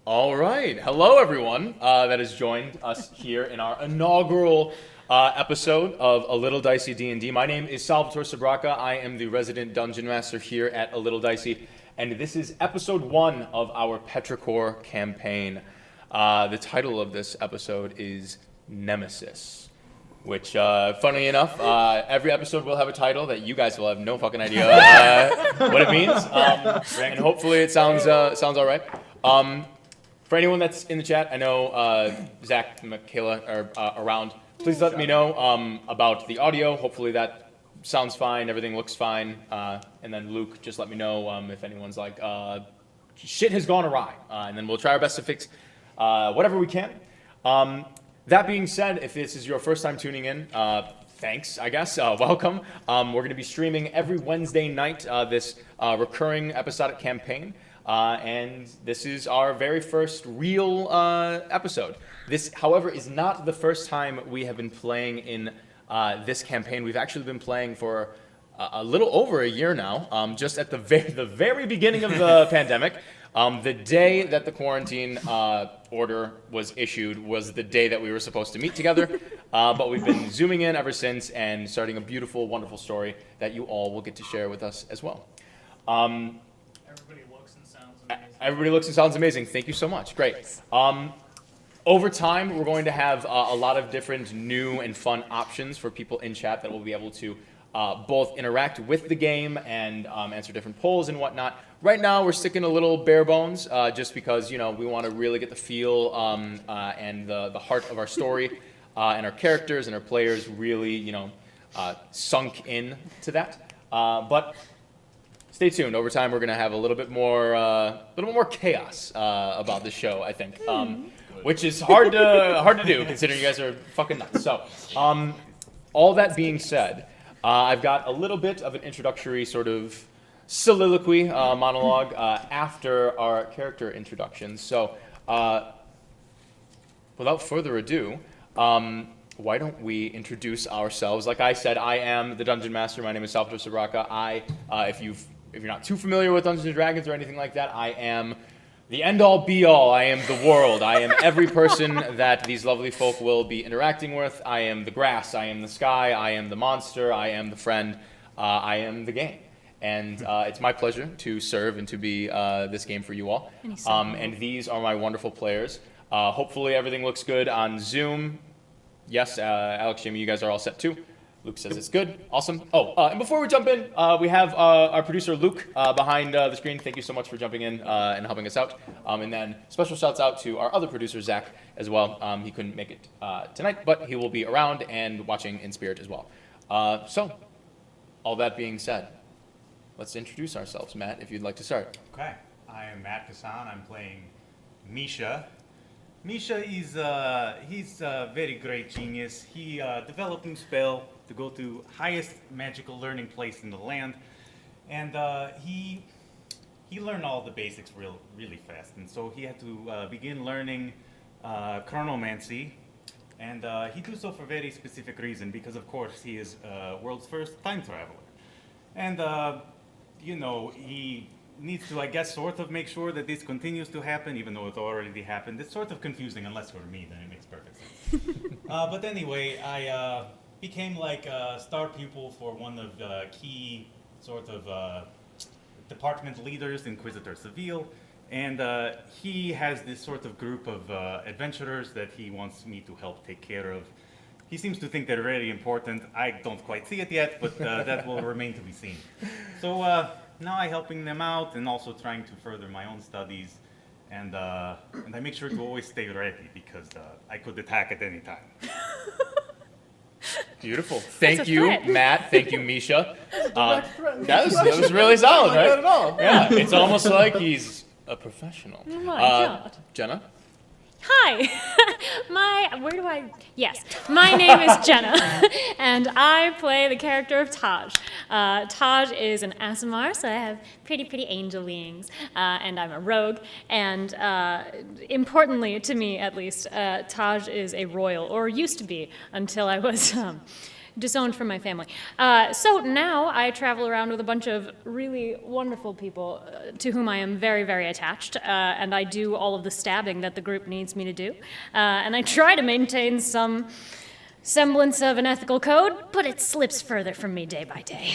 All right. Hello, everyone that has joined us here in our inaugural episode of A Little Dicey D&D. My name is Salvatore Sabraca. I am the resident Dungeon Master here at A Little Dicey, and this is episode 1 of our Petrichor campaign. The title of this episode is Nemesis, which, funny enough, every episode will have a title that you guys will have no fucking idea what it means, and hopefully it sounds all right. For anyone that's in the chat, I know Zach and Michaela are around. Please let me know about the audio. Hopefully that sounds fine, everything looks fine. And then Luke, just let me know if anyone's like, shit has gone awry. And then we'll try our best to fix whatever we can. That being said, if this is your first time tuning in, thanks, I guess. Welcome. We're going to be streaming every Wednesday night this recurring episodic campaign. And this is our very first real episode. This, however, is not the first time we have been playing in this campaign. We've actually been playing for a little over a year now, just at the very beginning of the pandemic. The day that the quarantine order was issued was the day that we were supposed to meet together. But we've been zooming in ever since and starting a beautiful, wonderful story that you all will get to share with us as well. Everybody looks and sounds amazing. Thank you so much. Great. Over time, we're going to have a lot of different new and fun options for people in chat that will be able to both interact with the game and answer different polls and whatnot. Right now, we're sticking a little bare bones just because, we want to really get the feel and the heart of our story and our characters and our players really, sunk in to that. But stay tuned. Over time, we're going to have a little bit more chaos about this show, I think, which is hard to do considering you guys are fucking nuts. So, all that being said, I've got a little bit of an introductory sort of soliloquy monologue after our character introductions. So, without further ado, why don't we introduce ourselves? Like I said, I am the Dungeon Master. My name is Salvatore Sabraca. If you're not too familiar with Dungeons & Dragons or anything like that, I am the end-all, be-all. I am the world. I am every person that these lovely folk will be interacting with. I am the grass. I am the sky. I am the monster. I am the friend. I am the game. And it's my pleasure to serve and to be this game for you all. And these are my wonderful players. Hopefully everything looks good on Zoom. Yes, Alex, Jamie, you guys are all set too. Luke says it's good. Awesome. And before we jump in, we have our producer, Luke, behind the screen. Thank you so much for jumping in and helping us out. And then special shouts out to our other producer, Zach, as well. He couldn't make it tonight, but he will be around and watching in spirit as well. So, all that being said, let's introduce ourselves. Matt, if you'd like to start. Okay. I am Matt Kassan. I'm playing Misha. Misha is he's a very great genius. He developed a spell to go to highest magical learning place in the land, and he learned all the basics really fast. And so he had to begin learning chronomancy, and he do so for a very specific reason, because of course he is world's first time traveler, and he needs to, I guess, sort of make sure that this continues to happen, even though it already happened. It's sort of confusing, unless you're me, then it makes perfect sense. But anyway, I became like a star pupil for one of the key sort of department leaders, Inquisitor Seville, and he has this sort of group of adventurers that he wants me to help take care of. He seems to think they're very important. I don't quite see it yet, but that will remain to be seen. So now I'm helping them out and also trying to further my own studies, and I make sure to always stay ready because I could attack at any time. Beautiful. Thank you, Matt. Thank you, Misha. That was really solid, right? Not at all. Yeah, it's almost like he's a professional. Oh my God. Jenna? Hi. My name is Jenna, and I play the character of Taj. Taj is an Aasimar, so I have pretty angel wings, and I'm a rogue, and importantly to me at least, Taj is a royal, or used to be until I was disowned from my family. So now I travel around with a bunch of really wonderful people to whom I am very, very attached, and I do all of the stabbing that the group needs me to do. And I try to maintain some semblance of an ethical code, but it slips further from me day by day.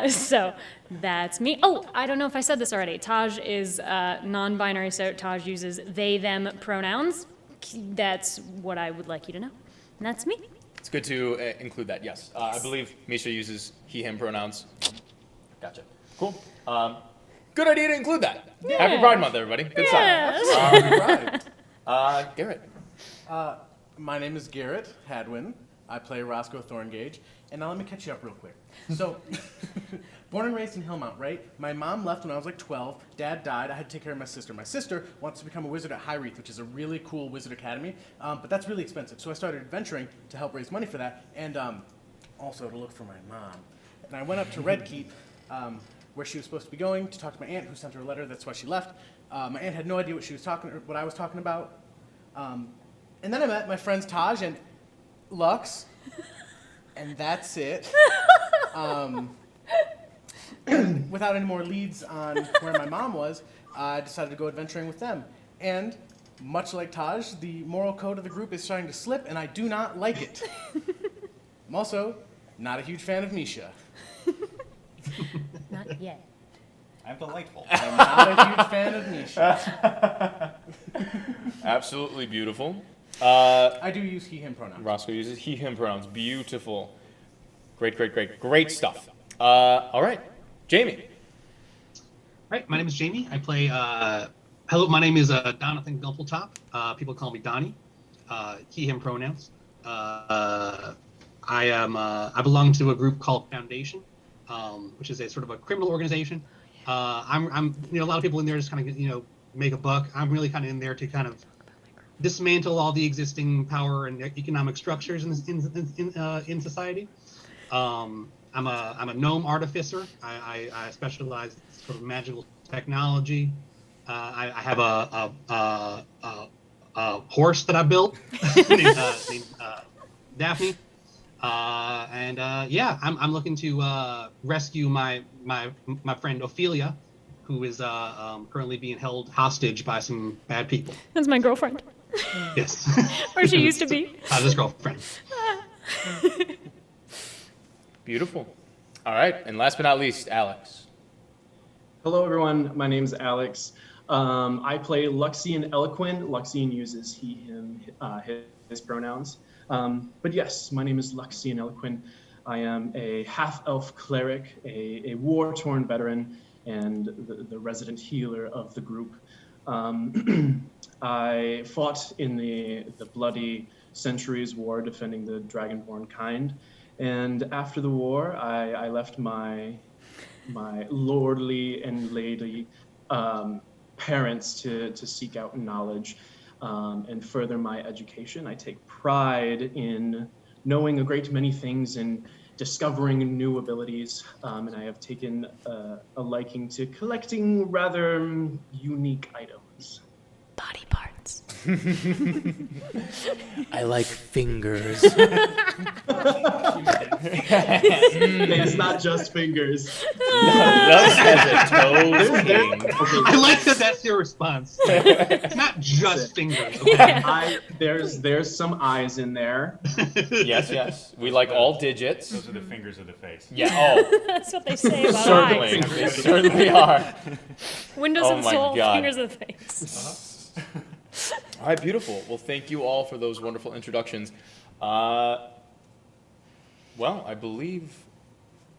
So that's me. Oh, I don't know if I said this already. Taj is non-binary, so Taj uses they, them pronouns. That's what I would like you to know. And that's me. It's good to include that, yes. I believe Misha uses he, him pronouns. Gotcha. Cool. Good idea to include that. Yeah. Happy Pride Month, everybody. Good Yes. stuff. Garrett. My name is Garrett Hadwin. I play Roscoe Thorngage. And now let me catch you up real quick. So, born and raised in Hillmount, right? My mom left when I was like 12. Dad died. I had to take care of my sister. My sister wants to become a wizard at Highreath, which is a really cool wizard academy. But that's really expensive. So I started adventuring to help raise money for that. And also to look for my mom. And I went up to Red Keep, where she was supposed to be going, to talk to my aunt, who sent her a letter. That's why she left. My aunt had no idea what I was talking about. And then I met my friends Taj and Lux, and that's it. And without any more leads on where my mom was, I decided to go adventuring with them. And much like Taj, the moral code of the group is starting to slip, and I do not like it. I'm also not a huge fan of Misha. Not yet. I'm delightful. I'm not a huge fan of Misha. Absolutely beautiful. I do use he, him pronouns. Roscoe uses he, him pronouns. Beautiful. Great stuff. All right. Jamie. Right, my name is Jamie. I play, hello, my name is Donathan Gumpletop. People call me Donnie. He, him pronouns. I belong to a group called Foundation, which is a sort of a criminal organization. I'm a lot of people in there just kind of, make a buck. I'm really kind of in there to kind of dismantle all the existing power and economic structures in society. I'm a gnome artificer. I specialize in sort of magical technology. I have a horse that I built named Daphne. I'm looking to rescue my friend Ophelia, who is currently being held hostage by some bad people. That's my girlfriend. Yes. Or she used to be. This girlfriend. Beautiful. All right. And last but not least, Alex. Hello, everyone. My name is Alex. I play Luxian Eloquent. Luxian uses he, him, his pronouns. But yes, my name is Luxian Eloquent. I am a half-elf cleric, a war-torn veteran, and the resident healer of the group. I fought in the bloody Centuries War defending the Dragonborn kind. And after the war, I left my lordly and lady parents to seek out knowledge and further my education. I take pride in knowing a great many things and discovering new abilities, and I have taken a liking to collecting rather unique items. Body parts. I like fingers. It's not just fingers. Lux has a toes king. I like that that's your response. It's not just fingers. Okay? There's some eyes in there. Yes. We like all digits. Those are the fingers of the face. Yeah. Oh, That's what they say about certainly. eyes. They certainly are. Windows Oh and my soul, God. fingers of the face. All right, beautiful. Well, thank you all for those wonderful introductions. Well, I believe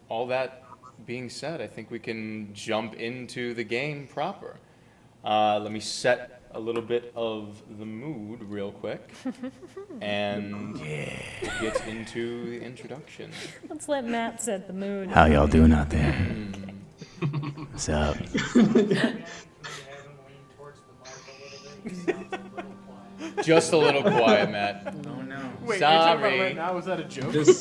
all that being said, I think we can jump into the game proper. Let me set a little bit of the mood real quick, and we'll get into the introduction. Let's let Matt set the mood. How y'all doing out there? What's up? Just a little quiet, Matt. Oh no. Wait, Sorry. you're talking about right now? Was that a joke? This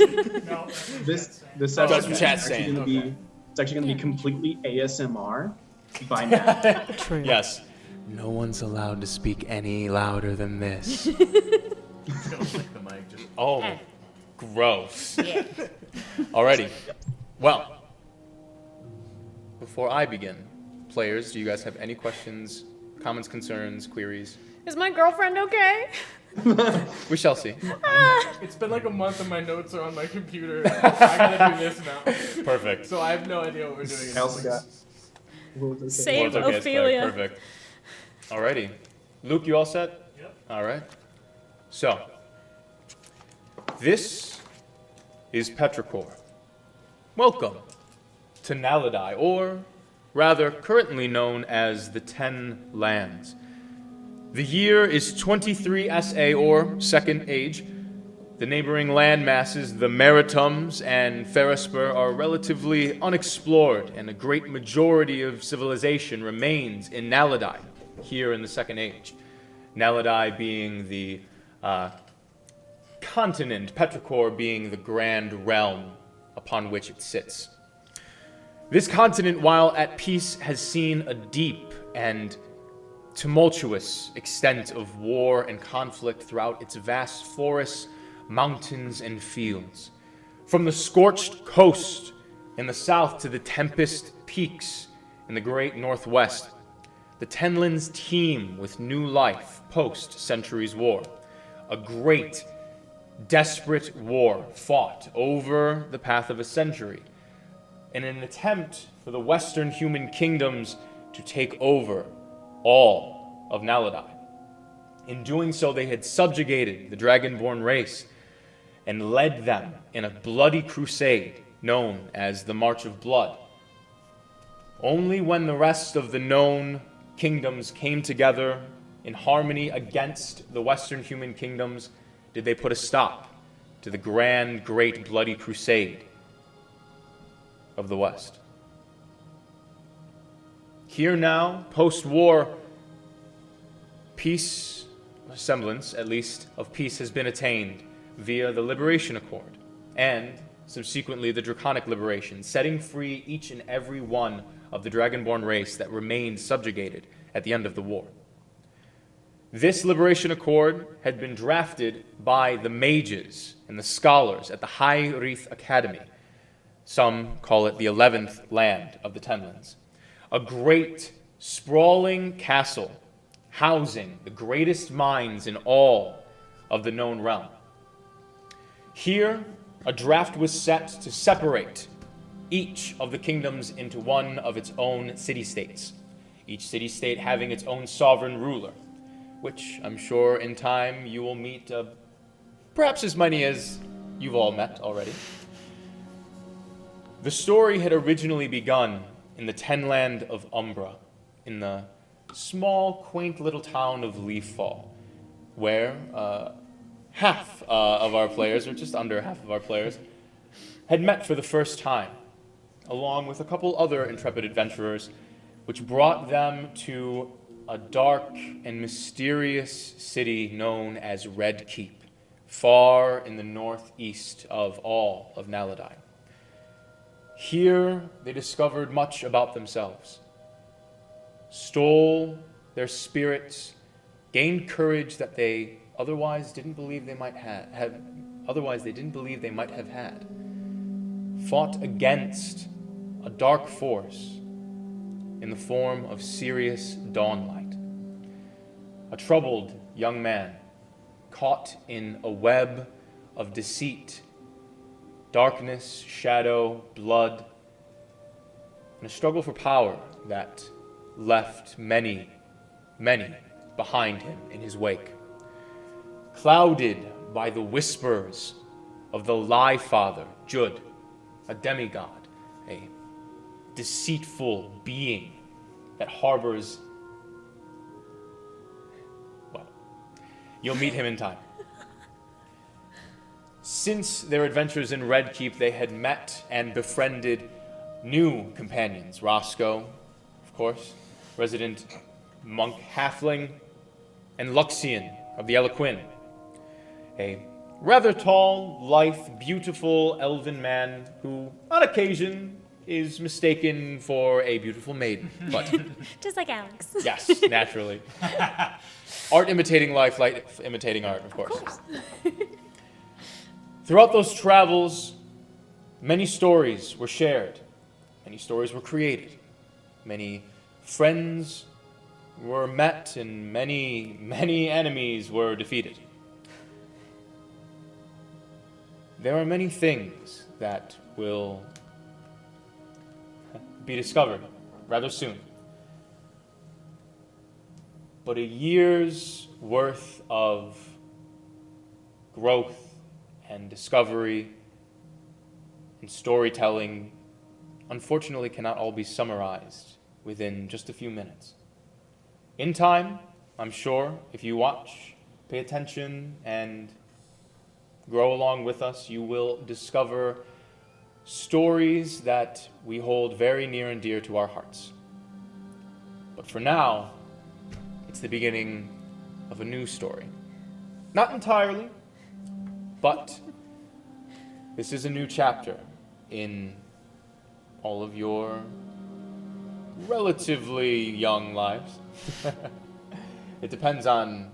That's session what is Chat's actually saying. going to be it's actually going to be completely ASMR by Matt. True. Yes. No one's allowed to speak any louder than this. Don't lick the mic, just Oh, Gross. Yeah. Alrighty. Well, before I begin, players, do you guys have any questions, comments, concerns, queries? Is my girlfriend okay? We shall see. It's been like a month and my notes are on my computer. I gotta do this now. Perfect. So I have no idea what we're doing. I also got. Save Well, it's okay, it's Ophelia. fine. Perfect. Alrighty. Luke, you all set? Yep. Alright. So, this is Petrichor. Welcome to Naladi, or rather currently known as the Ten Lands. The year is 23 SA, or Second Age. The neighboring land masses, the Maritums and Ferrisper, are relatively unexplored, and a great majority of civilization remains in Naladi, here in the Second Age. Naladi being the continent, Petrichor being the grand realm upon which it sits. This continent, while at peace, has seen a deep and tumultuous extent of war and conflict throughout its vast forests, mountains, and fields. From the scorched coast in the south to the tempest peaks in the great northwest, the Tenlands teem with new life post-Centuries War. A great, desperate war fought over the path of a century in an attempt for the Western human kingdoms to take over all of Naladi. In doing so, they had subjugated the Dragonborn race and led them in a bloody crusade known as the March of Blood. Only when the rest of the known kingdoms came together in harmony against the Western human kingdoms did they put a stop to the grand, great, bloody crusade of the West. Here now, post-war, peace, a semblance at least, of peace has been attained via the Liberation Accord and subsequently the Draconic Liberation, setting free each and every one of the Dragonborn race that remained subjugated at the end of the war. This Liberation Accord had been drafted by the mages and the scholars at the High Wreath Academy. Some call it the 11th land of the Tenlands. A great, sprawling castle housing the greatest minds in all of the known realm. Here, a draft was set to separate each of the kingdoms into one of its own city-states, each city-state having its own sovereign ruler, which I'm sure in time you will meet perhaps as many as you've all met already. The story had originally begun in the Tenland of Umbra, in the small, quaint little town of Leaffall, where half of our players, or just under half of our players, had met for the first time, along with a couple other intrepid adventurers, which brought them to a dark and mysterious city known as Red Keep, far in the northeast of all of Naladi. Here they discovered much about themselves, stole their spirits, gained courage that they otherwise didn't believe they might have had, fought against a dark force in the form of Sirius Dawnlight, a troubled young man caught in a web of deceit, darkness, shadow, blood, and a struggle for power that left many, many behind him in his wake. Clouded by the whispers of the Lie Father, Jud, a demigod, a deceitful being that harbors, well, you'll meet him in time. Since their adventures in Red Keep, they had met and befriended new companions. Roscoe, of course, resident monk halfling, and Luxian of the Eloquin, a rather tall, lithe, beautiful elven man who, on occasion, is mistaken for a beautiful maiden. But Just like Alex. yes, naturally. Art imitating life, life imitating art, of course. Throughout those travels, many stories were shared, many stories were created, many friends were met, and many, many enemies were defeated. There are many things that will be discovered rather soon. But a year's worth of growth and discovery and storytelling unfortunately cannot all be summarized within just a few minutes. In time, I'm sure, if you watch, pay attention, and grow along with us, you will discover stories that we hold very near and dear to our hearts. But for now, it's the beginning of a new story. Not entirely, but this is a new chapter in all of your relatively young lives. It depends on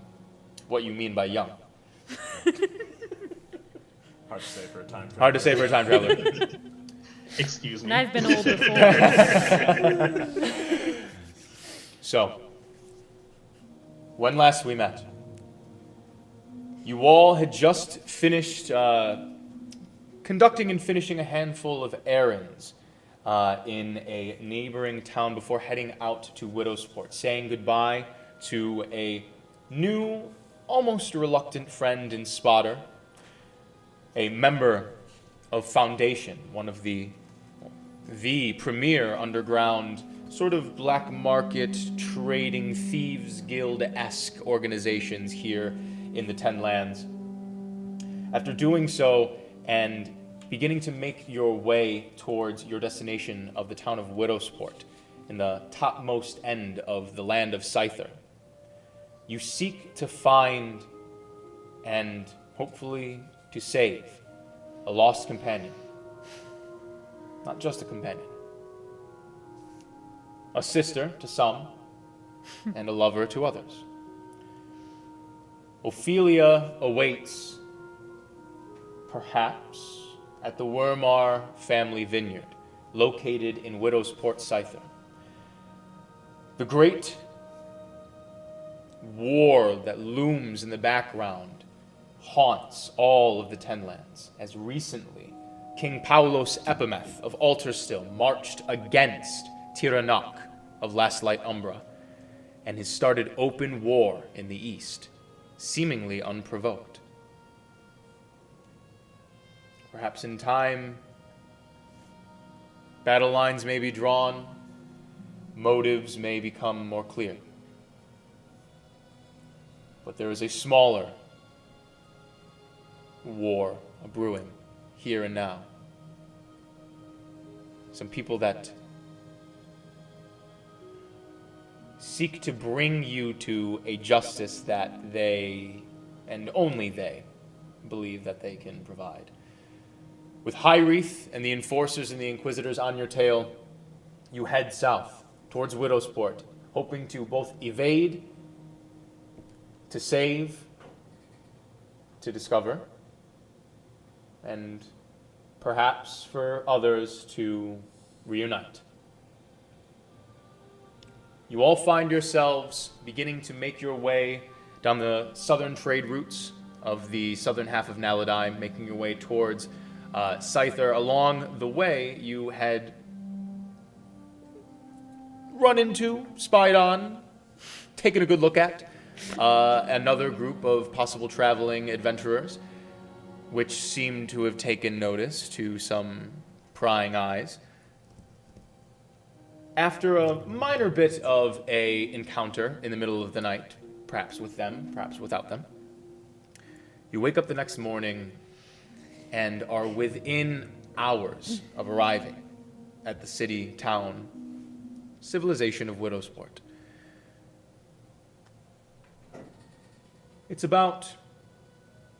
what you mean by young. Hard to say for a time traveler. Hard to say for a time traveler. Excuse And me. I've been old before. So, when last we met, you all had just finished conducting and finishing a handful of errands in a neighboring town before heading out to Widowsport, saying goodbye to a new, almost reluctant friend and spotter, a member of Foundation, one of the premier underground sort of black market trading thieves guild-esque organizations here in the Ten Lands. After doing so and beginning to make your way towards your destination of the town of Widowsport, in the topmost end of the land of Scyther, you seek to find and hopefully to save a lost companion. Not just a companion. A sister to some, and a lover to others. Ophelia awaits, perhaps, at the Wormar family vineyard, located in Widowsport, Scyther. The great war that looms in the background haunts all of the Ten Lands, as recently King Paulos Epimeth of Alterstill marched against Tiranoc of Last Light Umbra, and has started open war in the east, seemingly unprovoked. Perhaps in time, battle lines may be drawn, motives may become more clear. But there is a smaller war brewing here and now. Some people that seek to bring you to a justice that they, and only they, believe that they can provide. With Hyreth and the Enforcers and the Inquisitors on your tail, you head south towards Widowsport, hoping to both evade, to save, to discover, and perhaps for others to reunite. You all find yourselves beginning to make your way down the southern trade routes of the southern half of Naladai, making your way towards Scyther. Along the way, you had run into, spied on, taken a good look at another group of possible traveling adventurers, which seemed to have taken notice to some prying eyes. After a minor bit of an encounter in the middle of the night, perhaps with them, perhaps without them, you wake up the next morning and are within hours of arriving at the city, town, civilization of Widowsport. It's about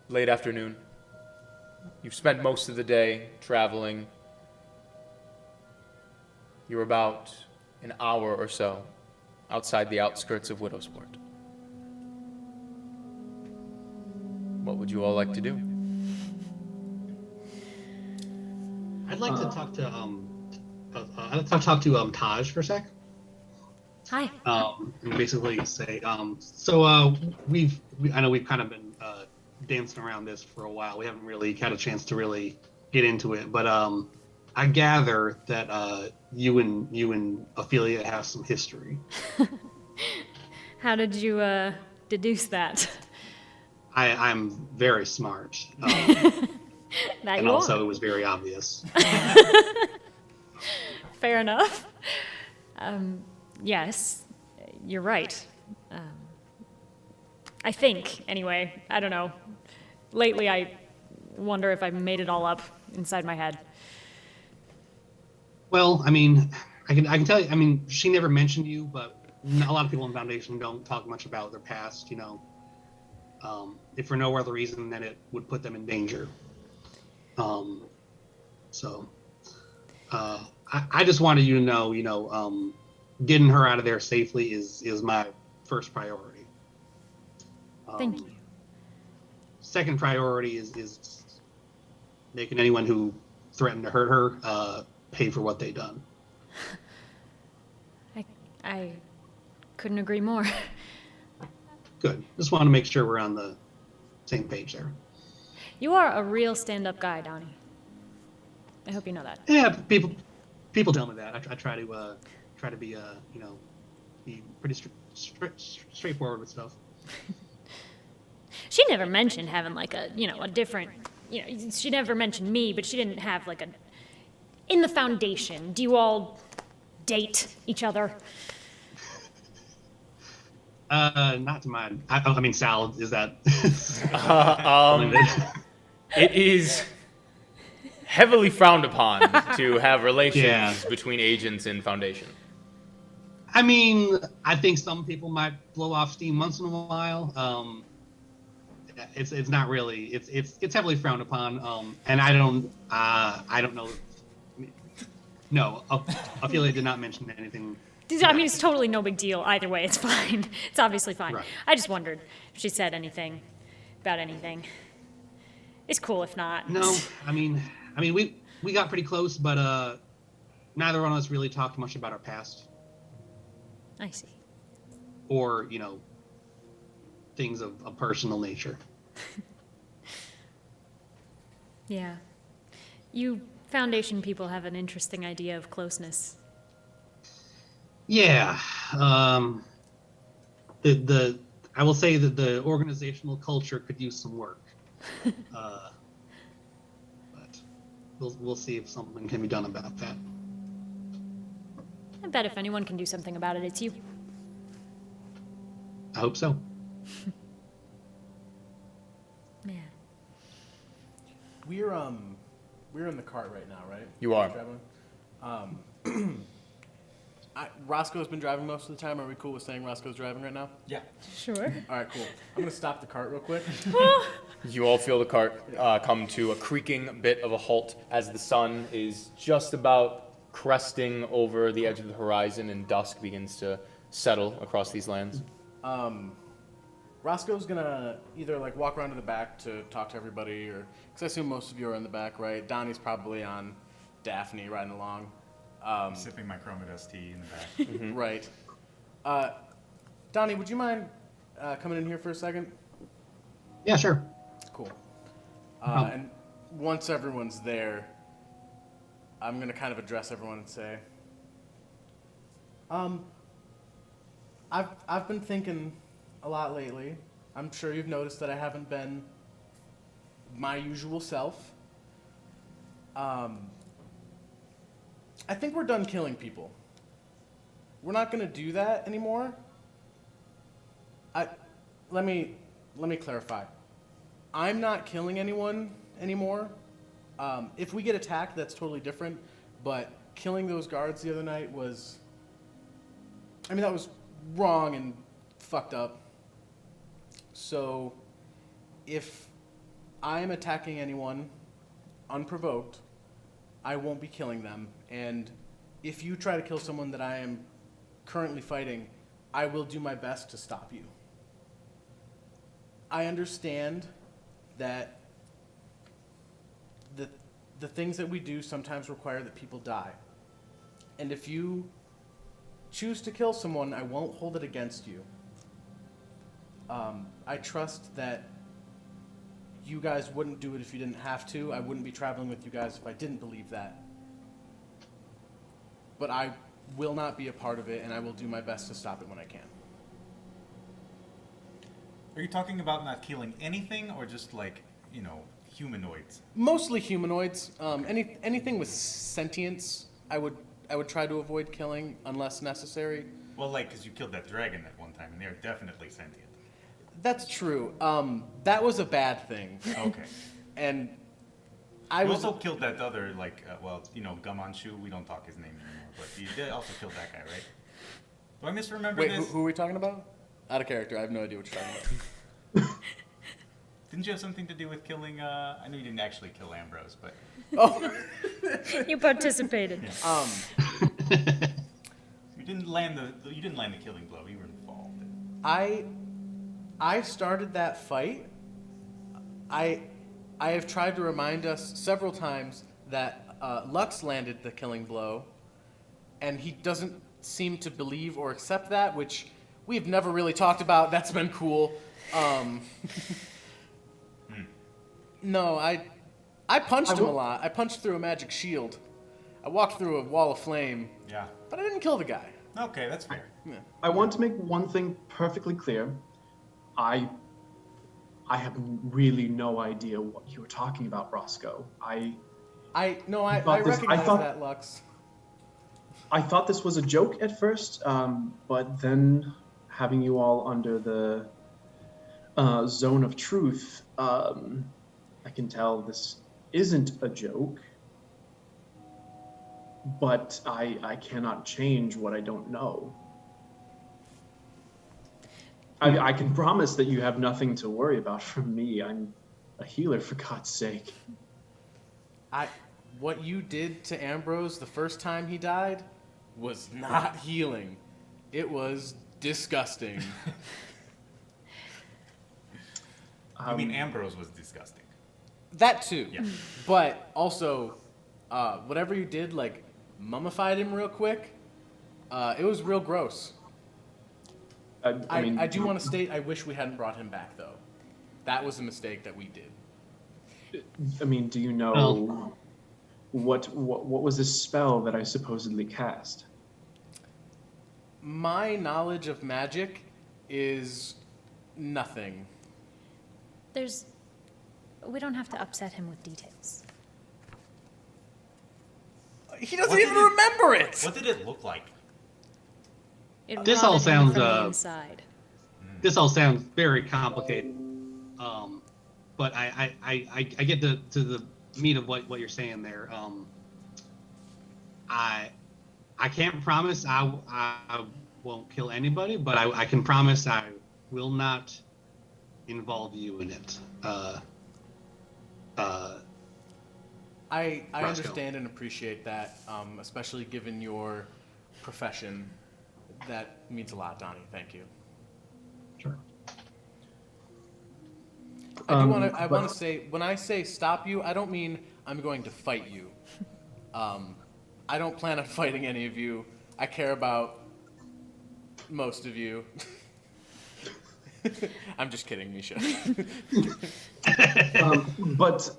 late afternoon. You've spent most of the day traveling. You're about an hour or so outside the outskirts of Widowsport. What would you all like to do? I'd like to talk to Taj for a sec. Hi. And basically say, I know we've kind of been dancing around this for a while. We haven't really had a chance to really get into it, but I gather that you and Ophelia have some history. How did you deduce that? I'm very smart, That and you also are. it was very obvious. Fair enough. Yes, you're right. I think, anyway. I don't know. Lately, I wonder if I made it all up inside my head. Well, I mean, I can tell you. I mean, she never mentioned you, but a lot of people in Foundation don't talk much about their past. If for no other reason than it would put them in danger. I just wanted you to know, getting her out of there safely is my first priority. Thank you. Second priority is making anyone who threatened to hurt her pay for what they done. I couldn't agree more. Good. Just want to make sure we're on the same page there. You are a real stand-up guy, Donnie. I hope you know that. Yeah, people tell me that. I try to be be pretty straightforward with stuff. She never mentioned having like a different, she never mentioned me, but she didn't have like in the Foundation, do you all date each other? Not to mind. I mean, Sal, is that? It is heavily frowned upon to have relations between agents in Foundation. I mean, I think some people might blow off steam once in a while. It's not really. It's heavily frowned upon. And I don't know. No, Ophelia did not mention anything. I mean, it's totally no big deal. Either way, it's fine. It's obviously fine. Right. I just wondered if she said anything about anything. It's cool if not. No, I mean, we got pretty close, but neither one of us really talked much about our past. I see. Or things of a personal nature. Yeah. You Foundation people have an interesting idea of closeness. Yeah. I will say that the organizational culture could use some work. But we'll see if something can be done about that. I bet if anyone can do something about it, it's you. I hope so. Yeah. We're in the cart right now, right? You are. Traveling. Roscoe's been driving most of the time. Are we cool with saying Roscoe's driving right now? Yeah. Sure. All right, cool. I'm gonna stop the cart real quick. You all feel the cart come to a creaking bit of a halt as the sun is just about cresting over the edge of the horizon and dusk begins to settle across these lands. Roscoe's gonna either walk around to the back to talk to everybody, or because I assume most of you are in the back, right? Donnie's probably on Daphne riding along. I'm sipping my Chromatus tea in the back. Right. Donnie, would you mind coming in here for a second? Yeah, sure. Cool. And once everyone's there, I'm going to kind of address everyone and say, I've been thinking a lot lately. I'm sure you've noticed that I haven't been my usual self. I think we're done killing people. We're not going to do that anymore. Let me clarify. I'm not killing anyone anymore. If we get attacked, that's totally different. But killing those guards the other night was, that was wrong and fucked up. So, if I'm attacking anyone unprovoked, I won't be killing them. And if you try to kill someone that I am currently fighting, I will do my best to stop you. I understand that the things that we do sometimes require that people die. And if you choose to kill someone, I won't hold it against you. I trust that you guys wouldn't do it if you didn't have to. I wouldn't be traveling with you guys if I didn't believe that. But I will not be a part of it, and I will do my best to stop it when I can. Are you talking about not killing anything, or just like, humanoids? Mostly humanoids. Anything with sentience, I would try to avoid killing unless necessary. Well, because you killed that dragon at one time, and they're definitely sentient. That's true. That was a bad thing. Okay. And You also killed that other, Gumanshu. We don't talk his name anymore, but you did also kill that guy, right? Do I misremember Wait, this? who are we talking about? Out of character. I have no idea what you're talking about. Didn't you have something to do with killing? I know you didn't actually kill Ambrose, but Oh. You participated. you didn't land the killing blow. You were involved. I started that fight. I have tried to remind us several times that Lux landed the killing blow, and he doesn't seem to believe or accept that, which we've never really talked about. That's been cool. No, I punched him a lot. I punched through a magic shield. I walked through a wall of flame. Yeah. But I didn't kill the guy. Okay, that's fair. Yeah. I want to make one thing perfectly clear. I have really no idea what you were talking about, Roscoe. I recognize that, Lux. I thought this was a joke at first, but then having you all under the zone of truth, I can tell this isn't a joke. But I cannot change what I don't know. I can promise that you have nothing to worry about from me. I'm a healer, for God's sake. What you did to Ambrose the first time he died was not healing. It was disgusting. I mean, Ambrose was disgusting. That too. Yeah. But also, whatever you did, mummified him real quick, it was real gross. I do want to state, I wish we hadn't brought him back, though. That was a mistake that we did. I mean, do you know what was this spell that I supposedly cast? My knowledge of magic is nothing. We don't have to upset him with details. He doesn't even remember it! What did it look like? It This all rotted him sounds, from the inside. This all sounds very complicated, but I get to the meat of what you're saying there. I can't promise I won't kill anybody, but I can promise I will not involve you in it. I Roscoe. understand and appreciate that, especially given your profession. That means a lot, Donnie. Thank you. Sure. I want to say, when I say stop you, I don't mean I'm going to fight you. I don't plan on fighting any of you. I care about most of you. I'm just kidding, Misha. But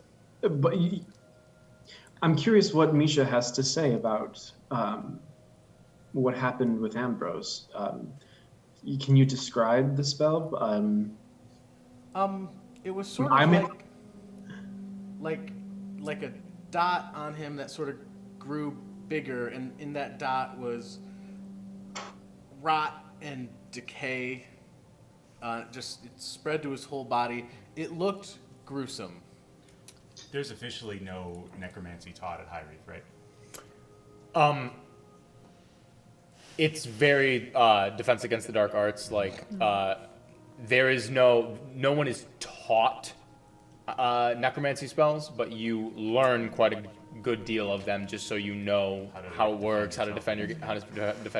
I'm curious what Misha has to say about what happened with Ambrose. Can you describe the spell? It was sort of like a dot on him that sort of grew bigger, and in that dot was rot and decay. It spread to his whole body. It looked gruesome. There's officially no necromancy taught at High Reef, right? It's very defense against the dark arts. There is no one is taught necromancy spells, but you learn quite a good deal of them just so you know how it works, how to defend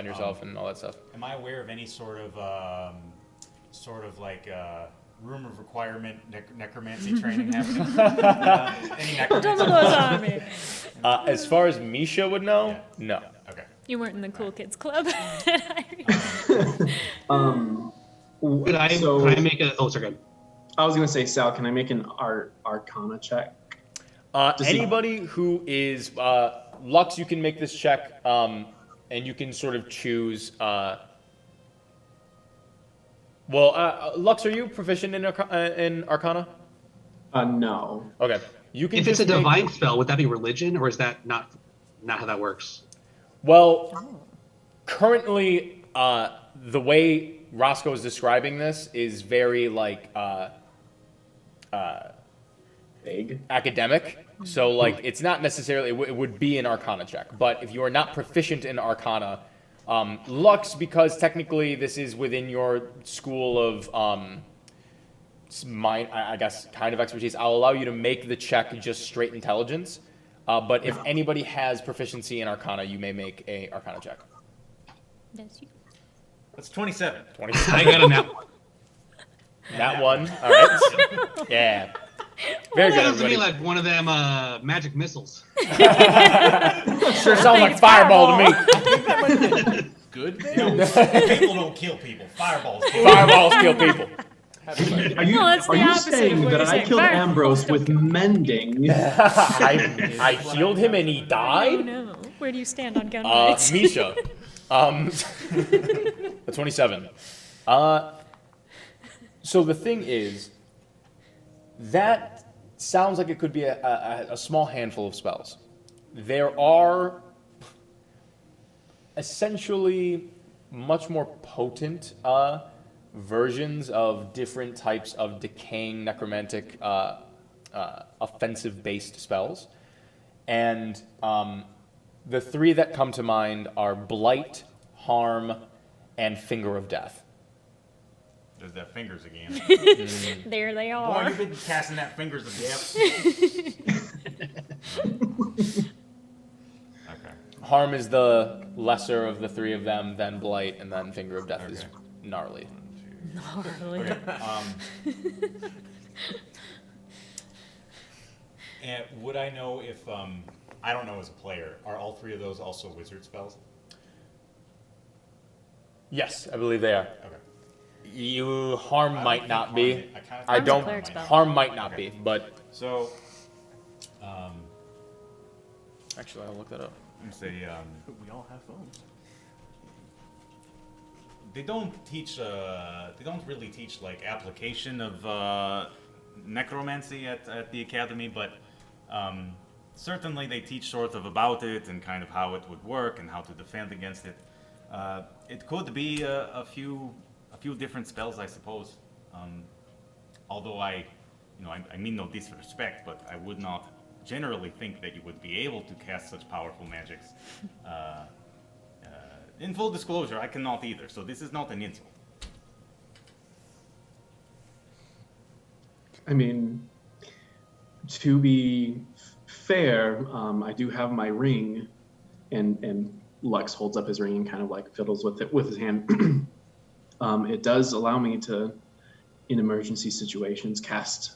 yourself, and all that stuff. Am I aware of any sort of room of requirement necromancy training happening? Any necromancy? Dumbledore's army. As far as Misha would know, Yeah. no. Okay. You weren't in the cool kids club. Could I make a? Oh, sorry. Good. I was gonna say, Sal, can I make an Arcana check? Anybody who is Lux, you can make this check, and you can sort of choose. Lux, are you proficient in Arcana? No. Okay, you can. If it's a just make- divine spell, would that be religion, or is that not how that works? Well, currently, the way Roscoe is describing this is very like Vague. academic. So like it's not necessarily it would be an Arcana check, but if you are not proficient in Arcana, Lux, because technically this is within your school of I guess kind of expertise, I'll allow you to make the check just straight intelligence. But if anybody has proficiency in Arcana, you may make a Arcana check. That's you. That's 27. 27. I got a nat one. That one. All right. Yeah. Very good, Sounds to me everybody. like one of them magic missiles. Sure sounds like Fireball to me. Good You thing. know, people don't kill people. Fireballs kill Fireballs kill people. Are you, No, that's the are you opposite of saying what that you're I saying. killed Fireballs Ambrose don't with kill. mending? I healed him and he Oh died. no. Where do you stand on gun rights? Misha. A 27. So the thing is, that sounds like it could be a small handful of spells. There are essentially much more potent versions of different types of decaying necromantic offensive-based spells. And the three that come to mind are Blight, Harm, and Finger of Death. There's that fingers again. There they Boy, are. you've been casting that fingers of death. Okay. Harm is the lesser of the three of them, then Blight, and then Finger of Death is Okay. gnarly. Gnarly. And would I know if I don't know as a player, are all three of those also wizard spells? Yes, I believe they are. Okay. Harm I might don't not think be. Harm- I kinda I think Harm's a don't. cleric spell. Harm might not Okay. be, but So, actually, I'll look that up. let's say We all have phones. they don't teach. They don't really teach like application of necromancy at the academy, but certainly they teach sort of about it and kind of how it would work and how to defend against it. It could be a few different spells, I suppose. Although I mean no disrespect, but I would not generally think that you would be able to cast such powerful magics. In full disclosure, I cannot either, so this is not an insult. I mean, to be fair, I do have my ring, and Lux holds up his ring and kind of like fiddles with it with his hand. It does allow me to, in emergency situations, cast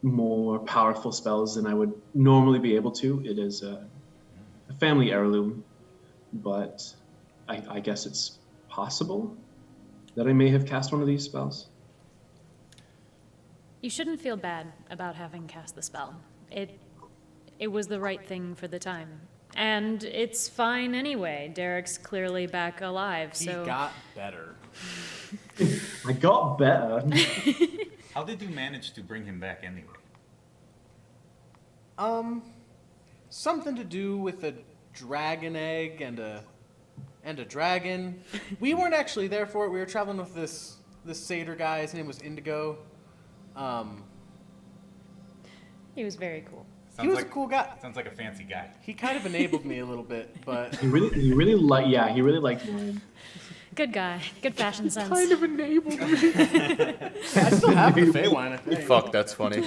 more powerful spells than I would normally be able to. It is a family heirloom, but I guess it's possible that I may have cast one of these spells. You shouldn't feel bad about having cast the spell. It was the right thing for the time. And it's fine anyway. Derek's clearly back alive, He so got better. I got better. How did you manage to bring him back anyway? Something to do with a dragon egg and a dragon. We weren't actually there for it. We were traveling with this satyr guy. His name was Indigo. he was very cool. He was a cool guy. Sounds like a fancy guy. He kind of enabled me a little bit, but he really liked mine. Good guy. Good fashion sense. enabled me. I still have the Feywind, I think. Fuck, that's funny.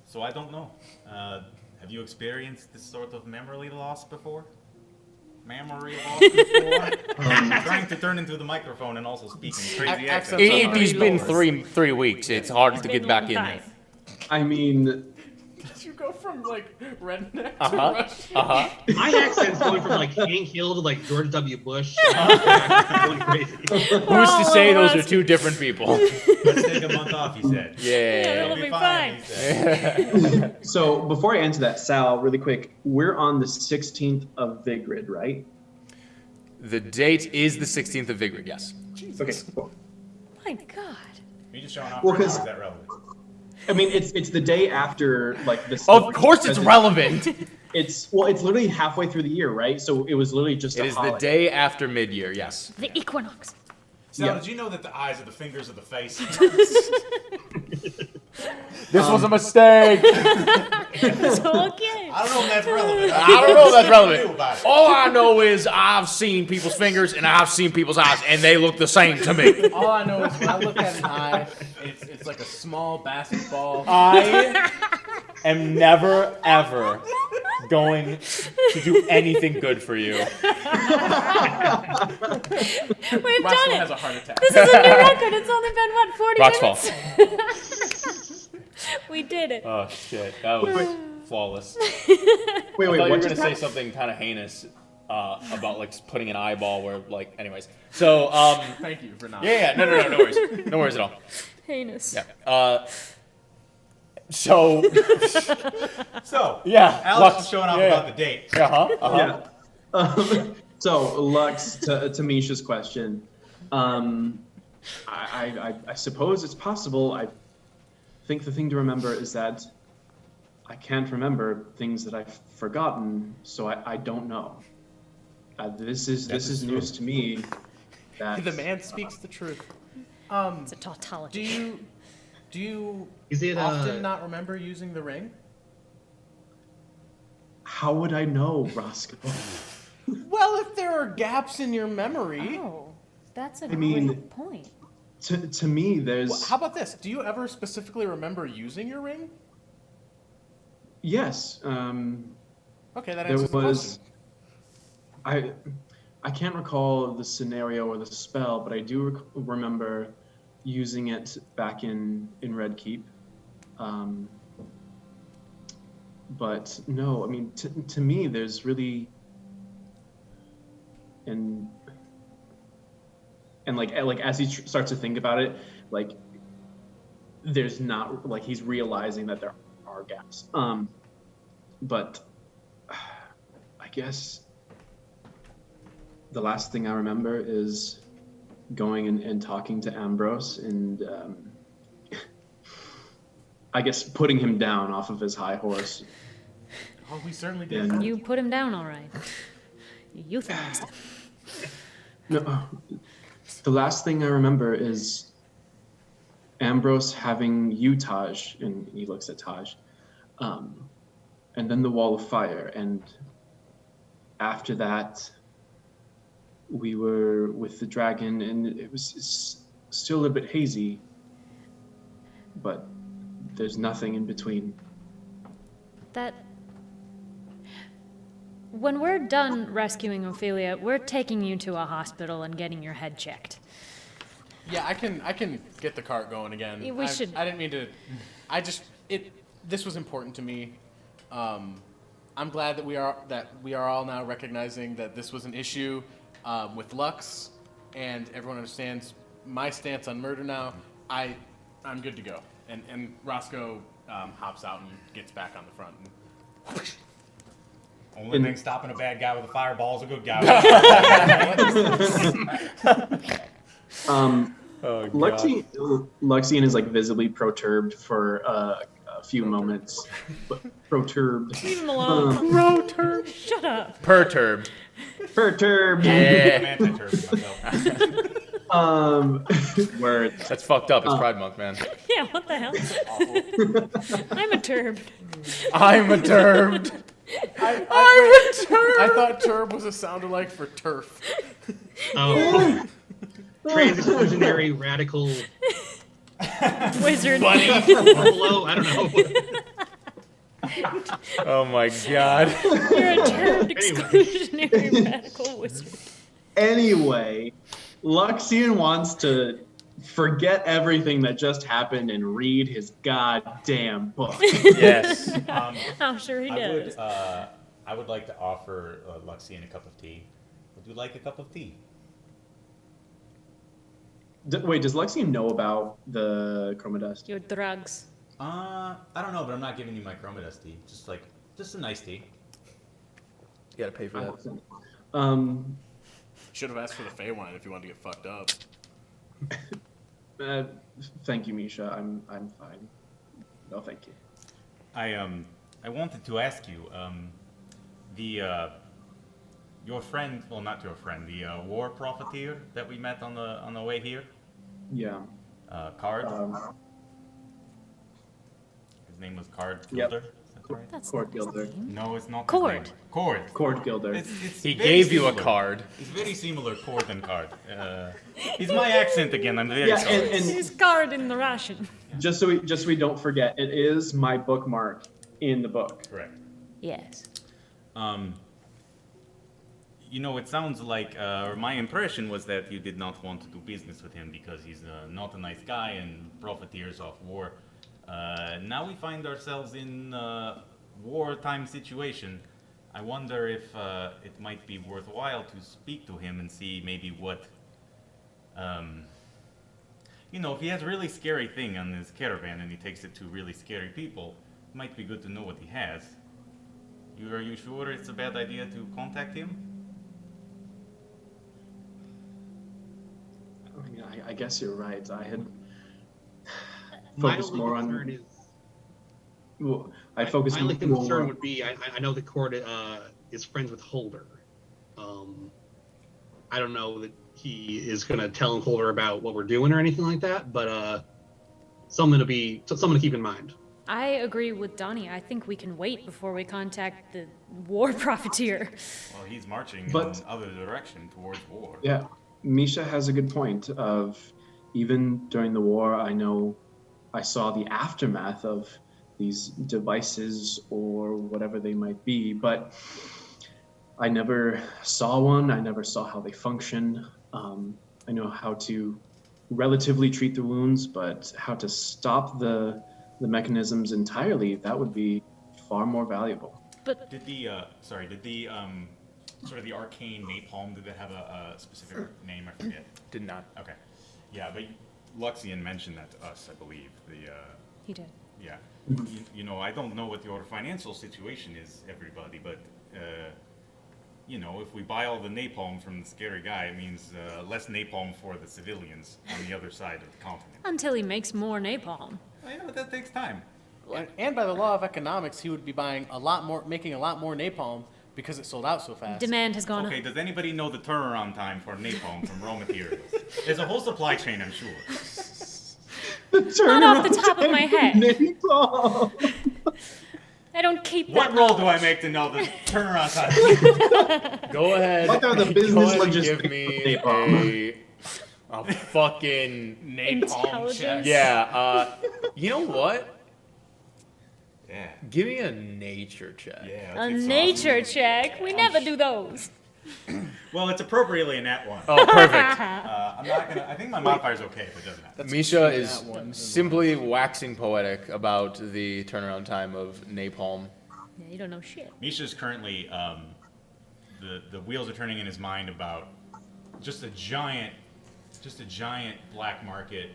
So I don't know. Have you experienced this sort of memory loss before? memory loss before. Trying to turn into the microphone and also speaking crazy accents. It's been three weeks. It's hard to get back in there. I mean, Did you go from like redneck to Uh-huh. Russian? Uh-huh. My accent's going from like Hank Hill to like George W. Bush. Going crazy. Who's to say those are two different people? Let's take a month off, he said. Yeah. It'll be fine. He said. so before I answer that, Sal, really quick, we're on the 16th of Vigrid, right? The date is the 16th of Vigrid, yes. Okay, cool. My God. Are you just showing off Well, right now, or 'cause- is that relevant? I mean, it's the day after like this. Of course it's relevant. It's literally halfway through the year, right? So it was literally just It a is the holiday. day after mid-year, yes. The equinox. Sal, Yeah. did you know that the eyes are the fingers of the face? This was a mistake. So okay. I don't know if that's relevant. I don't know if that's What do you do relevant. about it? All I know is I've seen people's fingers and I've seen people's eyes, and they look the same to me. All I know is when I look at an eye, it's like a small basketball. I am never, ever going to do anything good for you. We've Roscoe done has a it. heart attack. This is a new record. It's only been, what, 40 Rock's minutes? fault. We did it. Oh, shit. That was flawless. Wait, I thought you were what going just to say happened? something kind of heinous about, like, putting an eyeball where, like, anyways. So, Thank you for not. yeah, no worries. No worries at all. Heinous. Yeah. So, So, yeah. Alex Lux, is showing off yeah. about the date. Uh-huh. Yeah. So Lux, to Misha's question, I suppose it's possible. I think the thing to remember is that I can't remember things that I've forgotten, so I don't know. This is news to me. That The man speaks the truth. It's a tautology. Do you Is it often not remember using the ring? How would I know, Roscoe? Well, if there are gaps in your memory. Oh, that's a mean- great point. To me, there's Well, how about this? Do you ever specifically remember using your ring? yes. Okay, that There answers the was. question. I can't recall the scenario or the spell, but I do remember using it back in Red Keep. But no, I mean, to me, there's really and like as he starts to think about it, like there's not like he's realizing that there are gaps. But I guess the last thing I remember is going and talking to Ambrose and I guess putting him down off of his high horse. Oh, we certainly did. And You put him down all right. You euthanized him. no, the last thing I remember is Ambrose having you, Taj, and he looks at Taj, and then the wall of fire, and after that, we were with the dragon, and it's still a bit hazy, but there's nothing in between. When we're done rescuing Ophelia, we're taking you to a hospital and getting your head checked. Yeah, I can get the cart going again. Yeah, we should- I didn't mean to. This was important to me. I'm glad that we are all now recognizing that this was an issue with Lux, and everyone understands my stance on murder now. I'm good to go. And Roscoe hops out and gets back on the front. Only thing stopping a bad guy with a fireball is a good guy. Luxian is like visibly perturbed for a few moments. Perturbed. Leave him alone. Shut up. Perturbed. Perturbed. Yeah. I'm myself. Word. That's fucked up. It's Pride Month, man. Yeah, what the hell? I'm a turb. I'm a turd. I thought turb was a sound alike for turf. Oh. Transexclusionary radical Wizard. buffalo? I don't know. Oh my god. You're a termed exclusionary radical wizard. Anyway, Luxian wants to forget everything that just happened and read his goddamn book. Yes. I'm sure he does. I would like to offer Luxian a cup of tea. Would you like a cup of tea? Wait, does Luxian know about the chroma dust? Your drugs. I don't know, but I'm not giving you my chromidus tea. Just a nice tea. You gotta pay for that. Should have asked for the Fey wine if you wanted to get fucked up. Thank you, Misha. I'm fine. No, thank you. I wanted to ask you, your friend, well, not your friend, the war profiteer that we met on the way here. Yeah. Card. His name was Card Yep. Gilder. Is that right? That's Cord not his Gilder. name. No, it's not. Cord. His name. Cord. Cord Gilder. It's He very gave you a similar. card. It's very similar, Cord and Card. He's my accent again. I'm very Yeah, sorry. and He's guard in the Russian. just so we don't forget, it is my bookmark in the book. Correct. Yes. It sounds like, or my impression was that you did not want to do business with him because he's not a nice guy and profiteers off war. Now we find ourselves in a wartime situation. I wonder if it might be worthwhile to speak to him and see maybe what, if he has a really scary thing on his caravan and he takes it to really scary people, it might be good to know what he has. Are you sure it's a bad idea to contact him? I guess you're right. I had My focused only more concern on. is Well, I focused my only more. concern would be I know that Cord is friends with Holder. I don't know that he is going to tell Holder about what we're doing or anything like that, but something to keep in mind. I agree with Donnie. I think we can wait before we contact the war profiteer. Well, he's marching But- in other direction towards war. Yeah, Misha has a good point. Of even during the war, I know I saw the aftermath of these devices or whatever they might be, but I never saw one. I never saw how they function. I know how to relatively treat the wounds, but how to stop the mechanisms entirely, that would be far more valuable. But Did the sort of the arcane napalm, did it have a specific name? I forget. Did not. Okay. Yeah, but Luxian mentioned that to us, I believe. he did. Yeah. I don't know what your financial situation is, everybody, but if we buy all the napalm from the scary guy, it means less napalm for the civilians on the other side of the continent. Until he makes more napalm. I know, but that takes time. And by the law of economics, he would be making a lot more napalm because it sold out so fast. Demand has gone Okay, up. does anybody know the turnaround time for napalm from raw materials? There's a whole supply chain, I'm sure. Not off the top of my head. Napalm. I don't keep that What roll do I knowledge. make to know the turnaround time? Go ahead. What are the go business ahead and logistics give me of napalm? a fucking Intelligence. check. Yeah. You know what? Yeah. Give me a nature check. Yeah. A let's get nature saucy. check. We never do those. Well, it's appropriately a nat one. Oh, perfect. I'm not gonna. I think my modifier's okay if it doesn't happen. Misha is simply waxing poetic about the turnaround time of napalm. Yeah, you don't know shit. Misha's currently the wheels are turning in his mind about just a giant black market,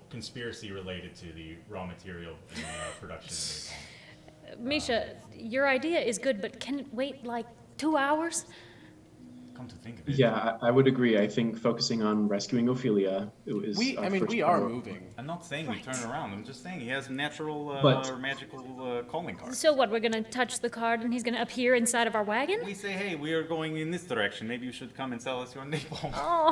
conspiracy related to the raw material and production of napalm. Misha, your idea is good, but can it wait like 2 hours? Come to think of it, Yeah, I would agree. I think focusing on rescuing Ophelia is. We our are first moving. priority. I'm not saying we turn around. I'm just saying he has natural But- or magical calling cards. So what, we're gonna touch the card and he's gonna appear inside of our wagon? We say, hey, we are going in this direction. Maybe you should come and sell us your napalm. Oh,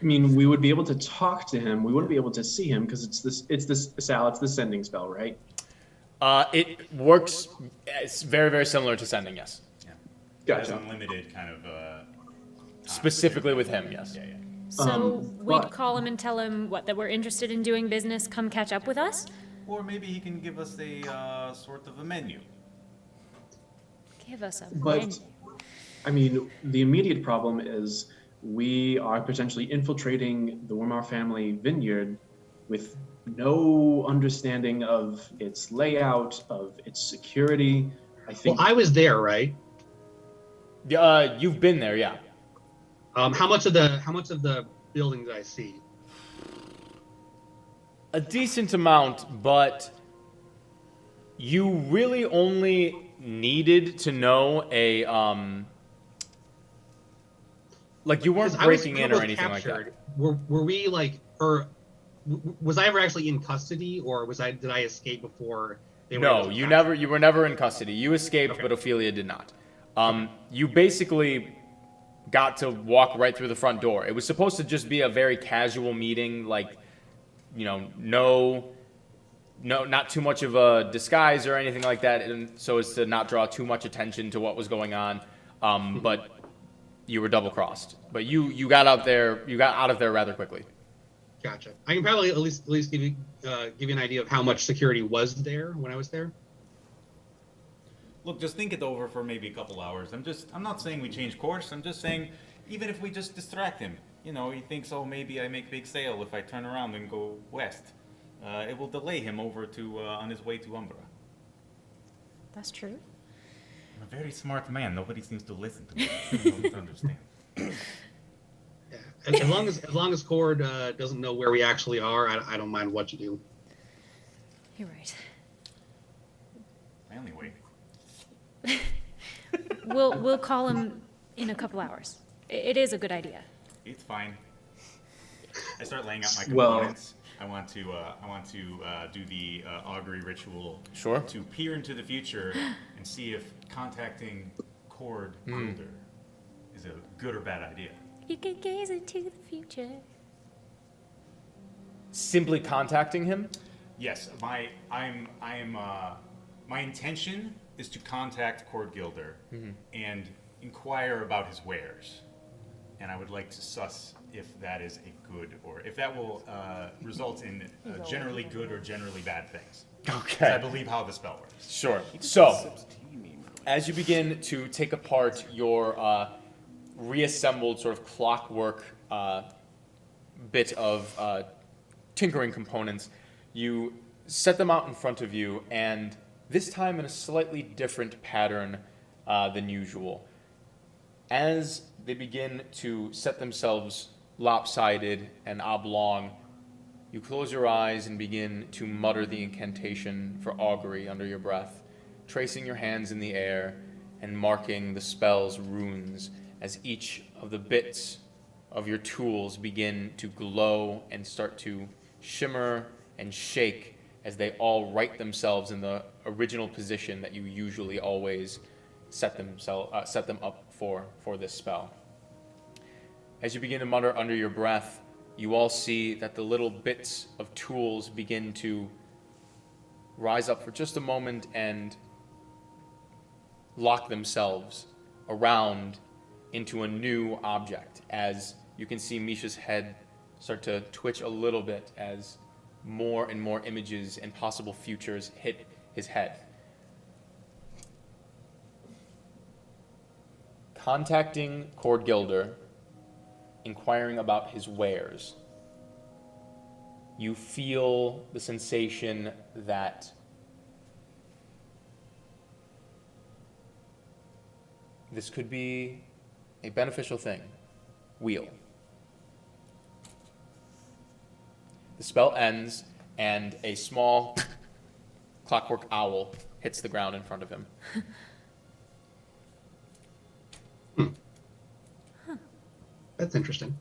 No, we would be able to talk to him. We wouldn't be able to see him because it's the sending spell, right? It works. It's very, very similar to sending. Yes. It has Gotcha. unlimited kind of. Specifically with him. Yes. Yeah. so we'd but- call him and tell him what, that we're interested in doing business, come catch up with us? or maybe he can give us a sort of a menu. Give us a But menu. I mean, the immediate problem is we are potentially infiltrating the Wormar family vineyard with no understanding of its layout, of its security. I Well, think I was there, right? You've been there, yeah. How much of the building did I see? A decent amount, but you really only needed to know a like you weren't 'Cause I was- breaking we in were or anything like that. captured. Were we like, or was I ever actually in custody, or did I escape before they were able No, to you capture never. me? You were never in custody. You escaped, Okay. but Ophelia did not. You basically got to walk right through the front door. It was supposed to just be a very casual meeting, like, you know, not too much of a disguise or anything like that, and so as to not draw too much attention to what was going on. But you were double crossed. But you got out there. You got out of there rather quickly. Gotcha. I can probably at least give you an idea of how much security was there when I was there. Look, just think it over for maybe a couple hours. I'm not saying we change course. I'm just saying, even if we just distract him, you know, he thinks, oh, maybe I make big sail if I turn around and go west. It will delay him over to on his way to Umbra. That's true. I'm a very smart man. Nobody seems to listen to me. I don't understand. Yeah. As long as Cord doesn't know where we actually are, I don't mind what you do. You're right. I only wait. We'll call him in a couple hours. It is a good idea. It's fine. I start laying out my Well- components. I want to do the augury ritual. Sure. To peer into the future and see if contacting Cord Gulder is a good or bad idea. You can gaze into the future. Simply contacting him. Yes, my intention is to contact Cord Gilder and inquire about his wares, and I would like to suss if that is a good or if that will result in generally good or generally bad things. 'Cause I Okay. believe how the spell works. Sure. So, as you begin to take apart your reassembled sort of clockwork bit of tinkering components, you set them out in front of you, and this time in a slightly different pattern than usual. As they begin to set themselves lopsided and oblong, you close your eyes and begin to mutter the incantation for augury under your breath, tracing your hands in the air and marking the spell's runes as each of the bits of your tools begin to glow and start to shimmer and shake as they all right themselves in the original position that you usually always set them up for this spell. As you begin to mutter under your breath, you all see that the little bits of tools begin to rise up for just a moment and lock themselves around into a new object, as you can see Misha's head start to twitch a little bit as more and more images and possible futures hit his head. Contacting Cord Gilder, inquiring about his wares. You feel the sensation that this could be a beneficial thing. Wheel. The spell ends, and a small clockwork owl hits the ground in front of him. That's interesting.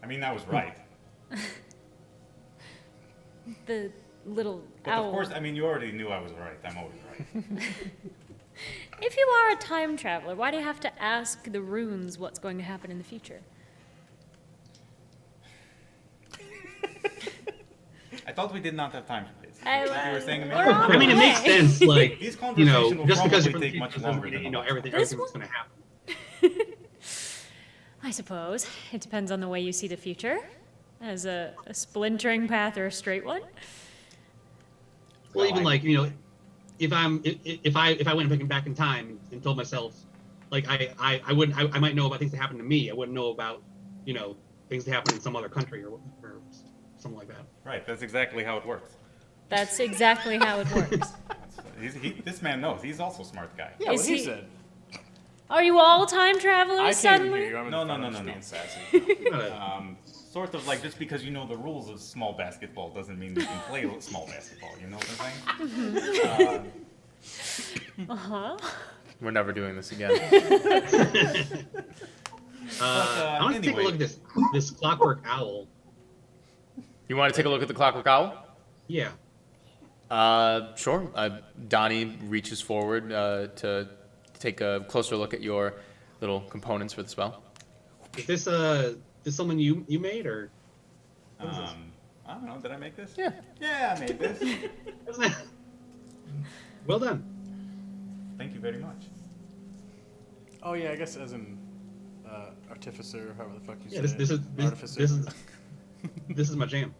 I mean, that was right. The little But owl. of course, I mean, you already knew I was right. I'm always right. If you are a time traveler, why do you have to ask the runes what's going to happen in the future? I thought we did not have time for this. I- Like you were saying a minute we're on ago. I mean, it makes sense. Like, These you know, conversations will just because probably you're from the take much future longer doesn't mean than you know a everything This that's going to happen. I suppose. It depends on the way you see the future. as a splintering path or a straight one? Well, even like, you know, if I went back in time and told myself, like I might know about things that happened to me. I wouldn't know about, you know, things that happened in some other country or something like that. Right, that's exactly how it works. That's exactly how it works. This man knows. He's also a smart guy. Yeah, Is what he he- said. Are you all time travelers I can't suddenly? hear you. I'm in No, the no, front, no, I'm no, just no. being sassy. Sort of like just because you know the rules of small basketball doesn't mean you can play small basketball. You know what I'm saying? Uh-huh. We're never doing this again. I want to take a anyway. look at this clockwork owl. You want to take a look at the Clockwork Owl? Yeah. Sure. Donnie reaches forward to take a closer look at your little components for the spell. Is this someone you made or? What is this? I don't know. Did I make this? Yeah. Yeah, I made this. Isn't it? Well done. Thank you very much. Oh yeah, I guess as an artificer, however the fuck you Yeah, say it. Artificer. This is my jam.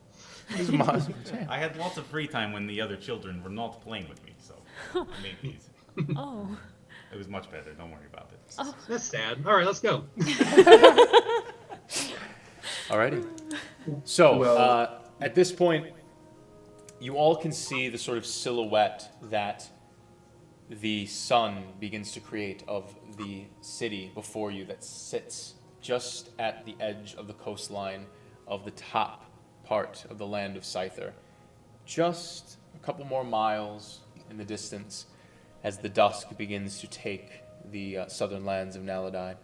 I had lots of free time when the other children were not playing with me, so I made these. Oh. It was much better. Don't worry about it. Oh. That's sad. All right, let's go. Alrighty. So, Well- at this point, you all can see the sort of silhouette that the sun begins to create of the city before you that sits just at the edge of the coastline of the top part of the land of Scyther. Just a couple more miles in the distance as the dusk begins to take the southern lands of Naladai.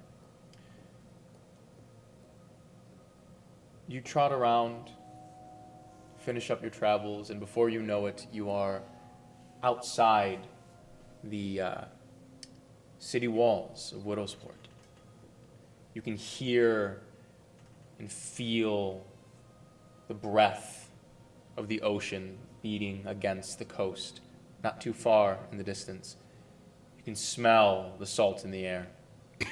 You trot around, finish up your travels, and before you know it, you are outside the city walls of Widowsport. You can hear and feel the breath of the ocean beating against the coast, not too far in the distance. You can smell the salt in the air. The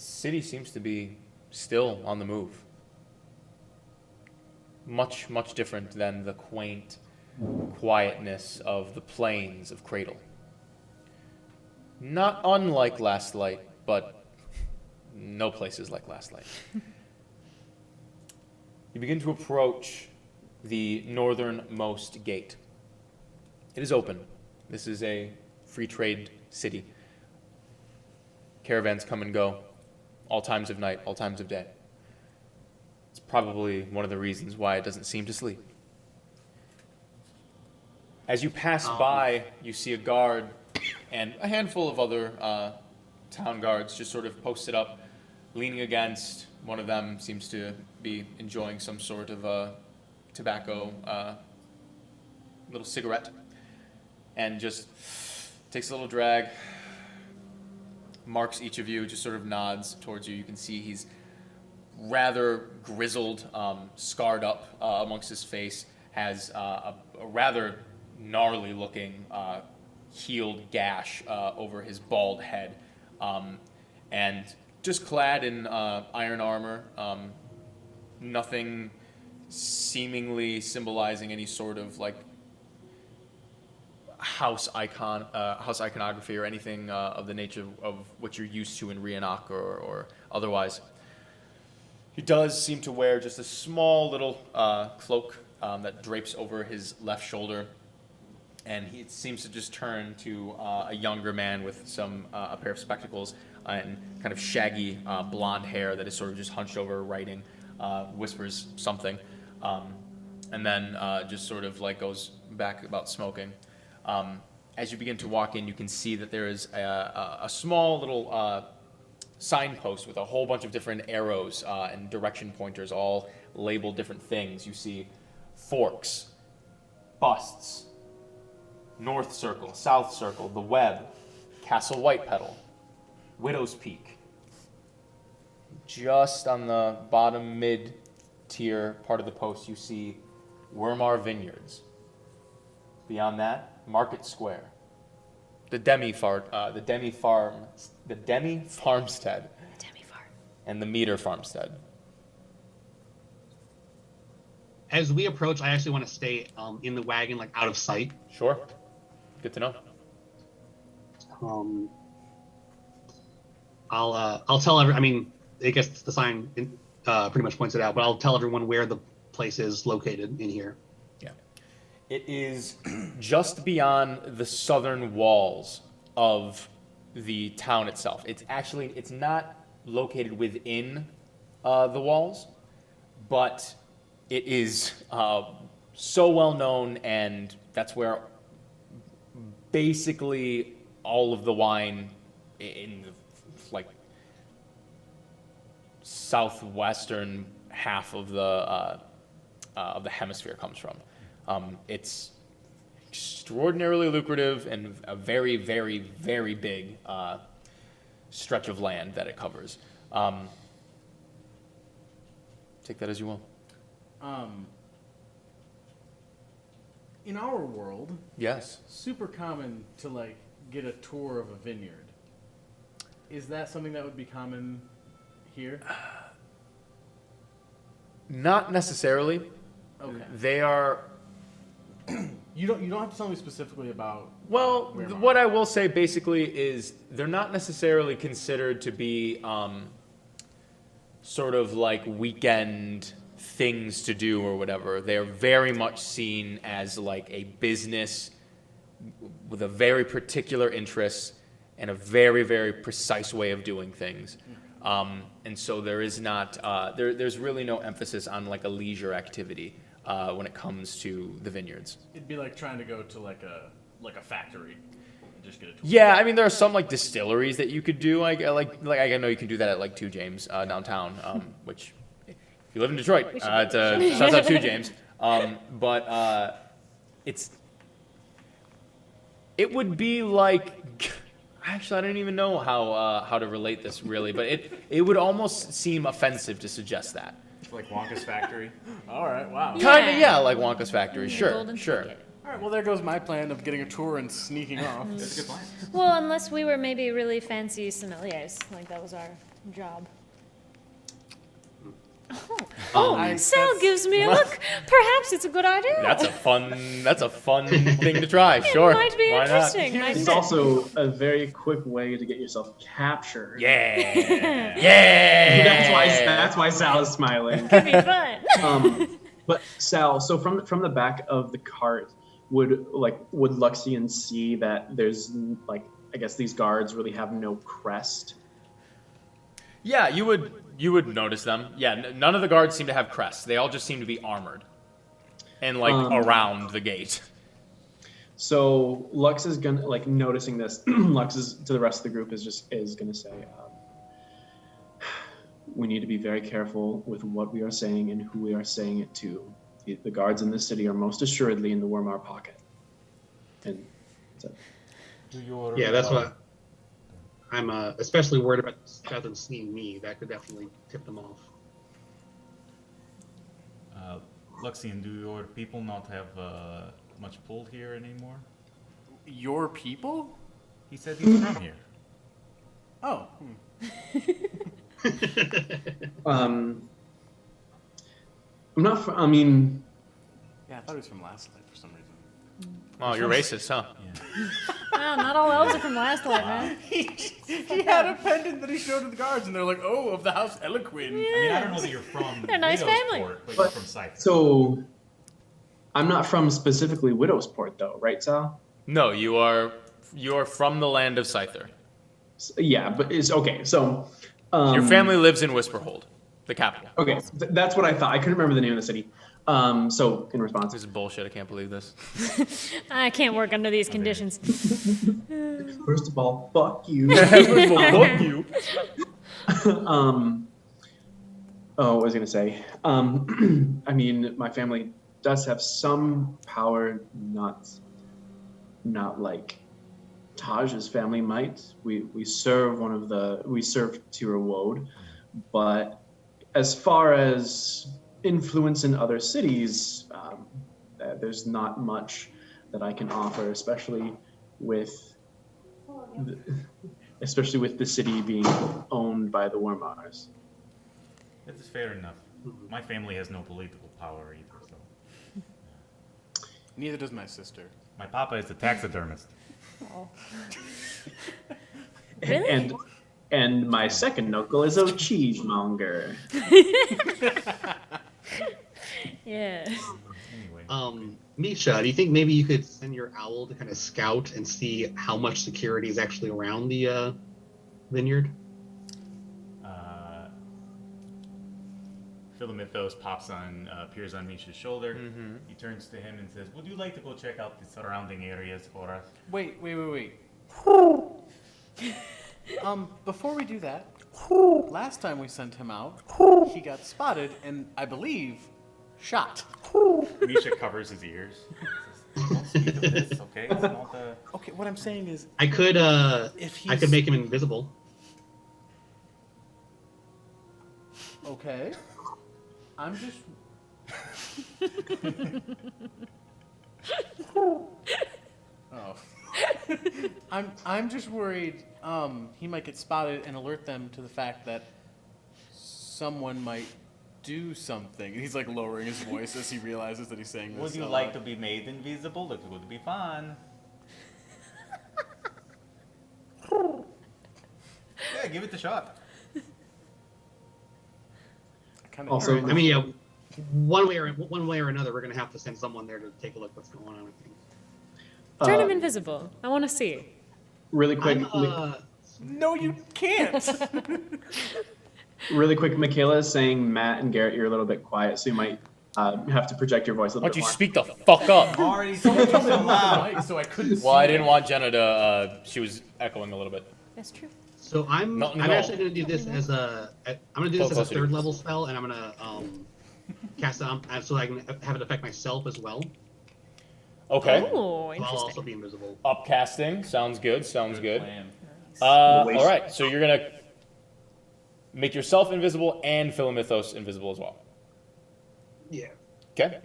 city seems to be still on the move. Much, much different than the quaint quietness of the plains of Cradle. Not unlike Last Light, but no place is like Last Light. You begin to approach the northernmost gate. It is open. This is a free trade city. Caravans come and go, all times of night, all times of day. It's probably one of the reasons why it doesn't seem to sleep. As you pass by, you see a guard and a handful of other town guards just sort of posted up, leaning against. One of them seems to be enjoying some sort of tobacco, little cigarette, and just takes a little drag, marks each of you, just sort of nods towards you. You can see he's rather grizzled, scarred up amongst his face, has a rather gnarly looking healed gash over his bald head, and just clad in iron armor, nothing seemingly symbolizing any sort of like house iconography or anything of the nature of what you're used to in Rhiannoc or otherwise. He does seem to wear just a small little cloak that drapes over his left shoulder, and he seems to just turn to a younger man with a pair of spectacles and kind of shaggy blonde hair that is sort of just hunched over, writing, whispers something, and then just sort of like goes back about smoking. As you begin to walk in, you can see that there is a small little signpost with a whole bunch of different arrows and direction pointers, all labeled different things. You see forks, busts, North Circle, South Circle, the Web, Castle White Petal, Widow's Peak. Just on the bottom mid-tier part of the post, you see Wormar Vineyards. Beyond that, Market Square, the Demi Farmstead, Demi-farm. and the Meter Farmstead. as we approach, I actually want to stay in the wagon, like out of sight. Sure. Good to know. I'll tell I mean, I guess the sign pretty much points it out, but I'll tell everyone where the place is located in here. Yeah. It is just beyond the southern walls of the town itself. It's not located within the walls, but it is so well known, and that's where basically all of the wine in the like southwestern half of the hemisphere comes from. It's extraordinarily lucrative and a very, very, very big stretch of land that it covers. Take that as you will. In our world, Yes. super common to like get a tour of a vineyard. Is that something that would be common here? Not necessarily. Okay. They are. You don't have to tell me specifically about. Well, where what I will say basically is they're not necessarily considered to be sort of like weekend things to do or whatever. They are very much seen as like a business with a very particular interest and a very, very precise way of doing things. And so there is not, there's really no emphasis on like a leisure activity when it comes to the vineyards. It'd be like trying to go to like a factory and just get a tour. Yeah, I mean there are some like distilleries that you could do. Like I know you can do that at like 2 James downtown, which if you live in Detroit, it's shouts out 2 James. But it would be like. Actually, I don't even know how to relate this really, but it would almost seem offensive to suggest that. Like Wonka's factory. All right. Wow. Kind of, yeah, like Wonka's factory. The Sure, golden sure. ticket. All right. Well, there goes my plan of getting a tour and sneaking off. That's a good plan. Well, unless we were maybe really fancy sommeliers, like that was our job. Sal gives me a look. Perhaps it's a good idea. That's a fun thing to try. Sure. It might be Why not? interesting. Might It's be. also a very quick way to get yourself captured. Yeah. Yeah. That's why Sal is smiling. Could be fun. But Sal, so from the back of the cart, would Luxian see that there's like, I guess these guards really have no crest? Yeah, you would notice them. Yeah, none of the guards seem to have crests. They all just seem to be armored and like around the gate. So Lux is gonna noticing this. Lux is to the rest of the group is gonna say, we need to be very careful with what we are saying and who we are saying it to. The guards in this city are most assuredly in the Wormar pocket. And so, Yeah, that's what I'm especially worried about them seeing me. That could definitely tip them off. Luxian, do your people not have much pull here anymore? Your people? He said he's from here. Oh. I'm not. I mean, Yeah, I thought he was from last life for some reason. Oh, you're racist, huh? Wow, not all elves are from last life, man. He had a pendant that he showed to the guards, and they're like, "Oh, of the House Eloquin." I mean, I don't know that you're from They're a nice family. Widowsport, but you're from Scythe. so I'm not from specifically Widowsport, though, right, Sal? No, you are from the land of Scyther. Yeah, but it's okay. So Your family lives in Whisperhold, the capital. Okay, that's what I thought. I couldn't remember the name of the city. So in response, This is bullshit. I can't believe this. I can't work under these conditions. first of all, fuck you. Fuck you. What was I gonna say? I mean, my family does have some power, not like Taj's family might. We serve Tira Woad, but as far as influence in other cities, there's not much that I can offer, especially with the city being owned by the Wormars. That is fair enough. My family has no political power either, so. Neither does my sister. My papa is a taxidermist. Oh. Really? And my second uncle is a cheesemonger. Yeah. Anyway. Misha, do you think maybe you could send your owl to kind of scout and see how much security is actually around the vineyard? Philometos appears on Misha's shoulder. He turns to him and says, "Would you like to go check out the surrounding areas for us?" Wait. Before we do that, last time we sent him out, he got spotted and I believe shot. Misha covers his ears. Don't speak of this, okay? It's not the... Okay, what I'm saying is, I could if I could make him invisible. okay, I'm just. Oh. I'm just worried he might get spotted and alert them to the fact that someone might do something. He's like lowering his voice as he realizes that he's saying this. Would you like to be made invisible? It would be fun. Yeah, give it a shot. Also, I mean, yeah, one way or another, we're gonna have to send someone there to take a look what's going on. I think. Turn him invisible. I want to see. Really quick, No, you can't. really quick. Michaela is saying, Matt and Garrett, you're a little bit quiet, so you might have to project your voice a Why little don't you bit speak the fuck up? Already so loud. So I couldn't. Well, I didn't want Jenna to. She was echoing a little bit. That's true. So I'm No. actually gonna do this as a Closer. third level spell, and I'm gonna cast it on so I can have it affect myself as well. Okay. Oh, So I'll also interesting. be invisible. Upcasting. Sounds good. Sounds good. Plan. All right. So you're gonna make yourself invisible and Philometos invisible as well. Yeah. Okay.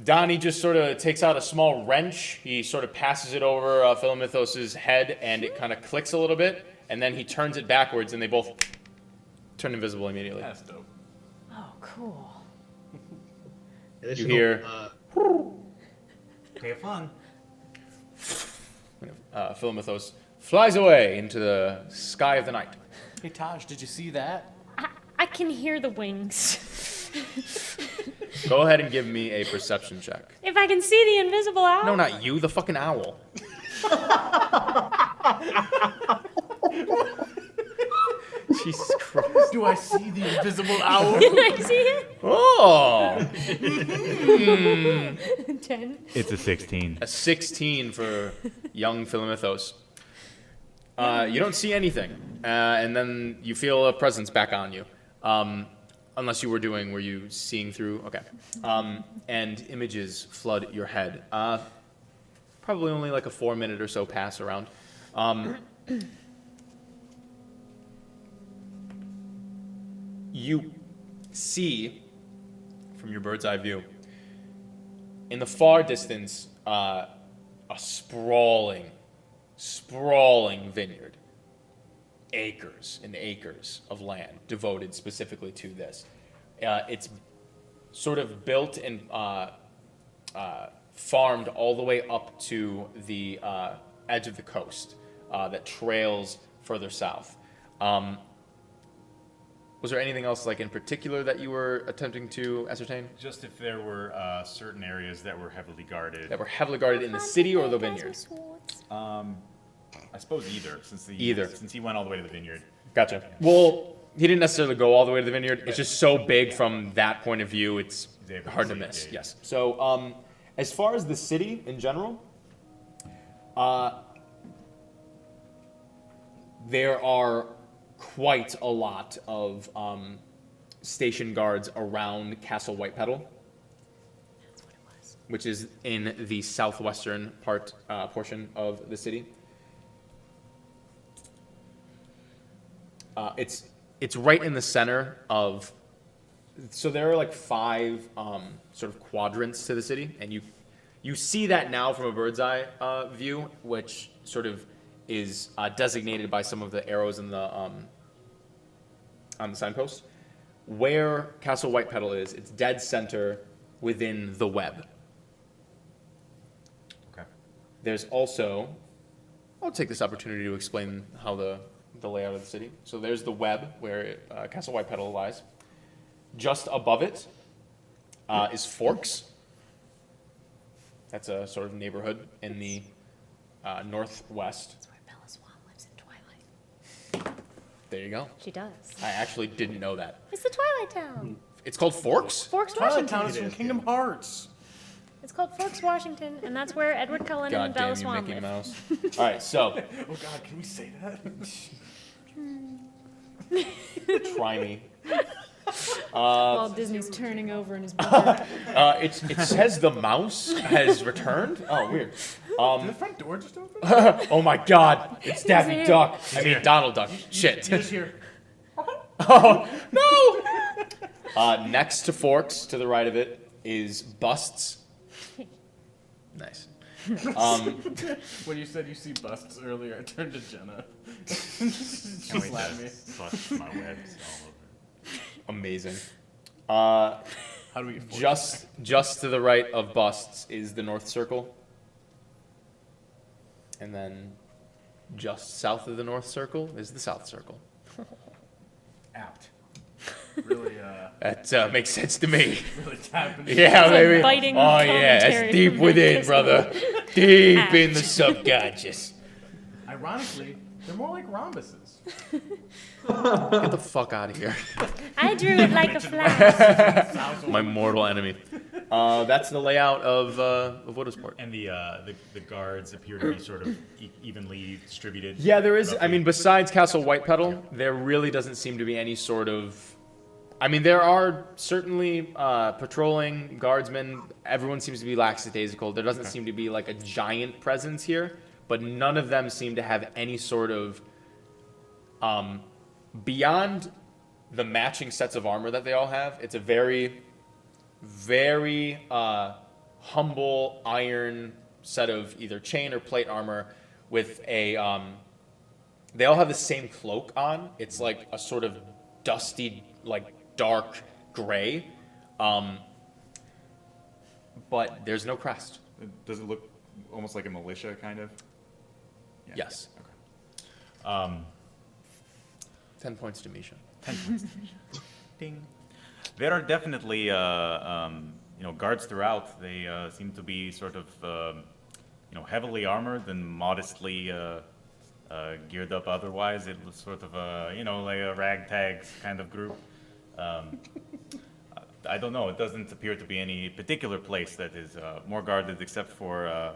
Donnie just sort of takes out a small wrench. He sort of passes it over Philometos' head, and it kind of clicks a little bit, and then he turns it backwards, and they both turn invisible immediately. That's dope. Oh, cool. Yeah, this You should hear- Okay, fun. Philometos flies away into the sky of the night. Hey Taj, did you see that? I can hear the wings. Go ahead and give me a perception check. If I can see the invisible owl. No, not you, the fucking owl. Jesus Christ. Do I see the invisible owl? Can I see it? Oh! 10. It's a 16. A 16 for young Philometos. You don't see anything, and then you feel a presence back on you. Unless you were you seeing through? Okay. And images flood your head. Probably only like a 4-minute or so pass around. You see, from your bird's eye view, in the far distance, a sprawling vineyard. Acres and acres of land devoted specifically to this. It's sort of built and farmed all the way up to the edge of the coast that trails further south. Was there anything else, like in particular, that you were attempting to ascertain? Just if there were certain areas that were heavily guarded. That were heavily guarded in the city or the vineyard? I suppose either, since he went all the way to the vineyard. Gotcha. Well, he didn't necessarily go all the way to the vineyard. It's just so big from that point of view, it's hard to miss. Yes. So, as far as the city in general, there are quite a lot of station guards around Castle Whitepedal, which is in the southwestern portion of the city. It's right in the center of. So there are like 5 sort of quadrants to the city, and you see that now from a bird's eye view, which sort of is designated by some of the arrows in the on the signpost. Where Castle Whitepedal is, it's dead center within the web. there's also, I'll take this opportunity to explain how the layout of the city. So there's the web where Castle Whitepetal lies. Just above it is Forks. That's a sort of neighborhood in the northwest. That's where Bella Swan lives in Twilight. There you go. She does. I actually didn't know that. It's the Twilight Town. It's called Forks? Forks, Twilight Washington. Town is from Kingdom Hearts. It's called Forks, Washington, and that's where Edward Cullen God and Bella damn you, Swan Mickey live. Mouse. All right, so Oh God, can we say that? try me. While Disney's turning over in his bunker. It says the mouse has returned. Oh, weird. Did the front door just open? Oh my God, it's Daffy here. Duck. I mean Donald Duck. Shit. You just hear. Oh no! Next to Forks, to the right of it, is Busts. Nice. When you said you see busts earlier, I turned to Jenna. She slapped me. Bust my webs all over. Amazing. How do we get Forks? Just to the right of Busts is the North Circle. And then just south of the North Circle is the South Circle. Apt. Really, That makes sense to me. really tapping. Yeah, Some baby. biting Oh yeah, commentary it's deep from within, Memphis. brother. Deep in the subconscious. Ironically, they're more like rhombuses. Get the fuck out of here. I drew it like a flash. My mortal enemy. That's the layout of Widosport. And the guards appear to be sort of evenly distributed. Yeah, there is. I roughly. mean, besides Castle Whitepetal, there really doesn't seem to be any sort of. I mean, there are certainly patrolling guardsmen. Everyone seems to be lackadaisical. There doesn't seem to be like a giant presence here, but none of them seem to have any sort of beyond the matching sets of armor that they all have. It's a very, very humble iron set of either chain or plate armor with a. They all have the same cloak on. It's like a sort of dusty, like dark gray, but there's no crest. Does it look almost like a militia, kind of? Yeah. Yes. Okay. 10 points to Misha. Ding. There are definitely guards throughout. They seem to be sort of heavily armored and modestly geared up. Otherwise, it was sort of like a ragtag kind of group. I don't know. It doesn't appear to be any particular place that is more guarded, except for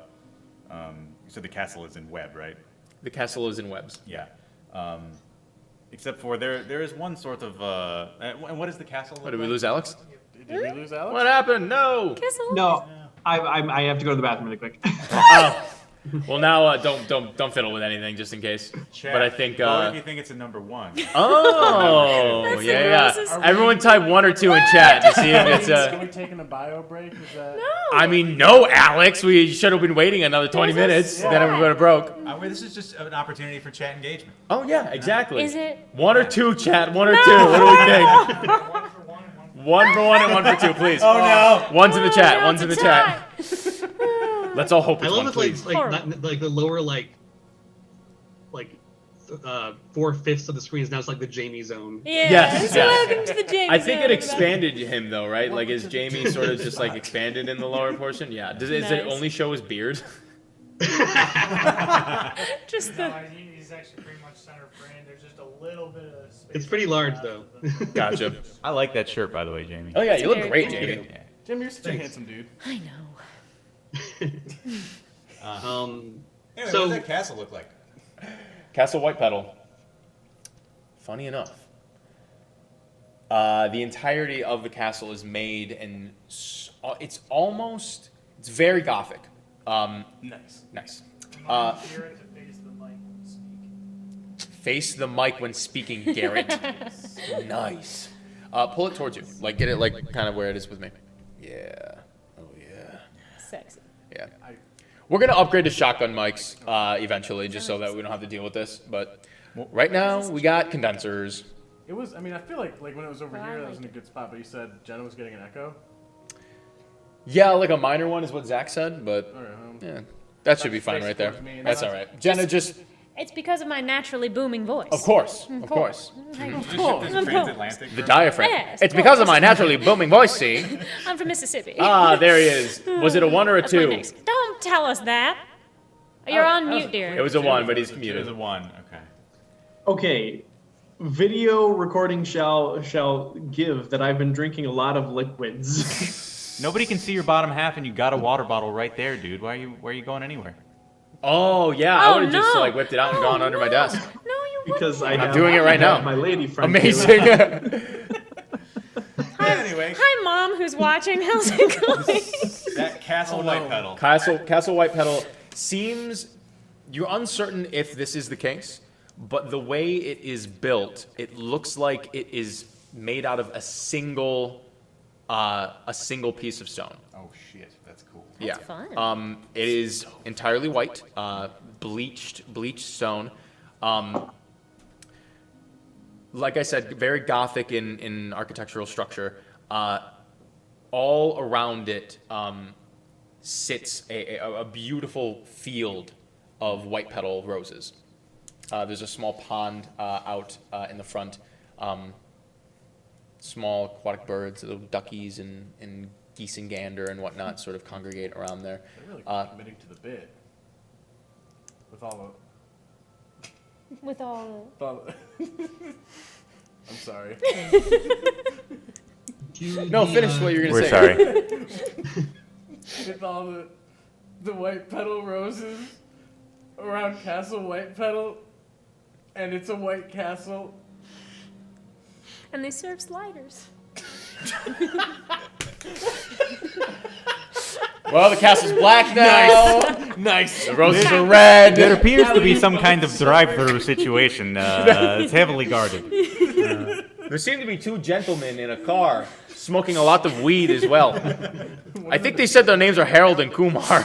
you said the castle is in Webb, right? The castle is in webs. Yeah. Except for there is one sort of and what is the castle? What, did we lose Alex? Did we lose Alex? What happened? No. Kissel. No, I have to go to the bathroom really quick. Oh. Well, now don't fiddle with anything just in case. Chat. But I think. Vote if you think it's a number one. Oh, That's the yeah. grossest Everyone type 1 or 2 in chat to see if it's Are a. we taking a bio break? Is that? I mean, no, Alex. We should have been waiting another 20 minutes. Yeah. Then we would have broke. This is just an opportunity for chat engagement. Oh yeah, exactly. Is it? 1 or 2, chat? 1 or 2? What do we think? 1 for 1 and 1 for 2, please. Oh no. One's in the chat. No, One's in it's the a chat. tie. Let's all hope I it's love one, it please. like the lower like 4/5 of the screen is now it's like the Jamie zone. Yeah. Yes, So yes. welcome to the James. I think it Zone. expanded him though, right? Like is Jamie sort of just like expanded in the lower portion? Yeah. Is it Nice. only show his beard? Just No, the. he's actually pretty much center frame. There's just a little bit of space. It's pretty large though. Gotcha. I like that shirt, by the way, Jamie. Oh yeah, you look very great, cool. Jamie. Yeah. Jim, you're such a handsome dude. I know. Anyway, So- what does that castle look like? Castle Whitepetal. Funny enough, the entirety of the castle is made in. It's very gothic. Nice. Nice. Remind Garrett to face the mic when you speak. Face the mic when speaking, Garrett. Nice. Pull it towards you. Like get it like kind of where it is with me. Yeah. Oh yeah. Sexy. Yeah. We're gonna upgrade to shotgun mics eventually, just so that we don't have to deal with this. But right now we got condensers. It was. I mean, I feel like when it was over Well, I here, that was like in a good spot. But you said Jenna was getting an echo. Yeah, like a minor one is what Zach said, but All right. yeah. That should be fine right there. Face towards me. That's all right. Jenna, just It's because of my naturally booming voice. of course, of course. Just ship this transatlantic. The diaphragm. Yes, It's because of my naturally booming voice. See. I'm from Mississippi. Ah, there he is. Was it a 1 or a That's my 2? next. Don't tell us that. You're on mute, dear. It was a 1, but he's It was muted. a 1. Okay. Okay, video recording shall give that I've been drinking a lot of liquids. Nobody can see your bottom half, and you got a water bottle right there, dude. Why are you going anywhere? Oh yeah, I Oh, would have just no. like whipped it out and Oh, gone under my no. desk. No, you Because I I'm have- doing it right I have now. My lady friend. Amazing. Anyway, Hi, Mom, who's watching. How's it going? that Castle White Petal. Castle White Petal seems, you're uncertain if this is the case, but the way it is built, it looks like it is made out of a single piece of stone. Oh shit, that's cool. Yeah. fun. It is entirely white, bleached stone. Like I said, very gothic in architectural structure. All around it sits a beautiful field of white petal roses. There's a small pond out in the front. Small aquatic birds, little duckies and geese and gander and whatnot sort of congregate around there. They're really committing to the bit. With all the... I'm sorry. No, finish what you're gonna We're say. sorry. With all the white petal roses around Castle White Petal, and it's a white castle. And they serve sliders. Well, the castle's black now. Nice. The roses are red. There appears to be some kind of drive-through situation. It's heavily guarded. There seem to be 2 gentlemen in a car smoking a lot of weed as well. I think they said their names are Harold and Kumar.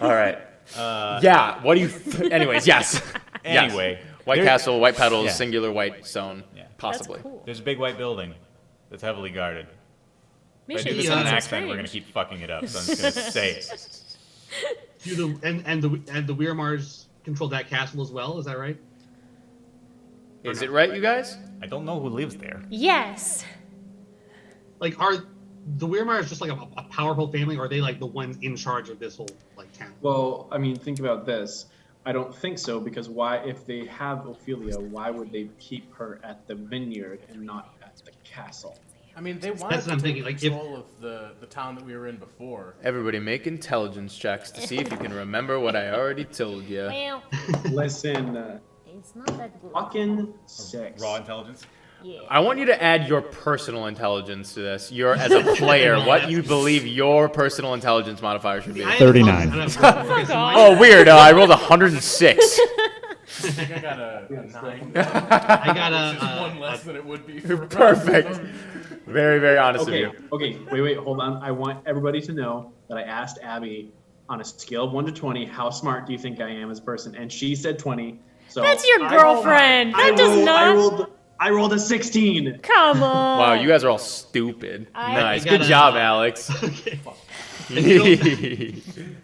All right. Yeah. What do you? Anyways, yes. Anyway, Yes. White there- Castle, white petals, Yeah. singular white stone, Yeah. possibly. That's cool. There's a big white building that's heavily guarded. If I Mission do this sounds in an so accent, we're gonna strange. keep fucking it up. So I'm just gonna say it. And the Weirmars control that castle as well. Is that right? Is it right, you guys? I don't know who lives there. Yes. Like, are the Weirmars just like a powerful family, or are they like the ones in charge of this whole like town? Well, I mean, think about this. I don't think so, because why, if they have Ophelia, why would they keep her at the vineyard and not at the castle? I mean, they wanted That's what I'm to thinking, take like, if- control of the town that we were in before. Everybody make intelligence checks to see if you can remember what I already told you. Well, Listen, it's not that good. fucking 6. Raw intelligence. Yeah. I want you to add your personal intelligence to this. You're as a player, what you believe your personal intelligence modifier should be. I am 39. close, and I'm- okay, so mine- Oh, weird. I rolled 106. I think I got a 9. I got Which is one less than it would be for Perfect. Very, very honest Okay, of you. okay, wait, hold on. I want everybody to know that I asked Abby on a scale of 1 to 20, how smart do you think I am as a person? And she said 20. So That's your I girlfriend. rolled- That does not. I rolled a 16. Come on. Wow, you guys are all stupid. Nice. I Good got job, a- Alex. Okay. Got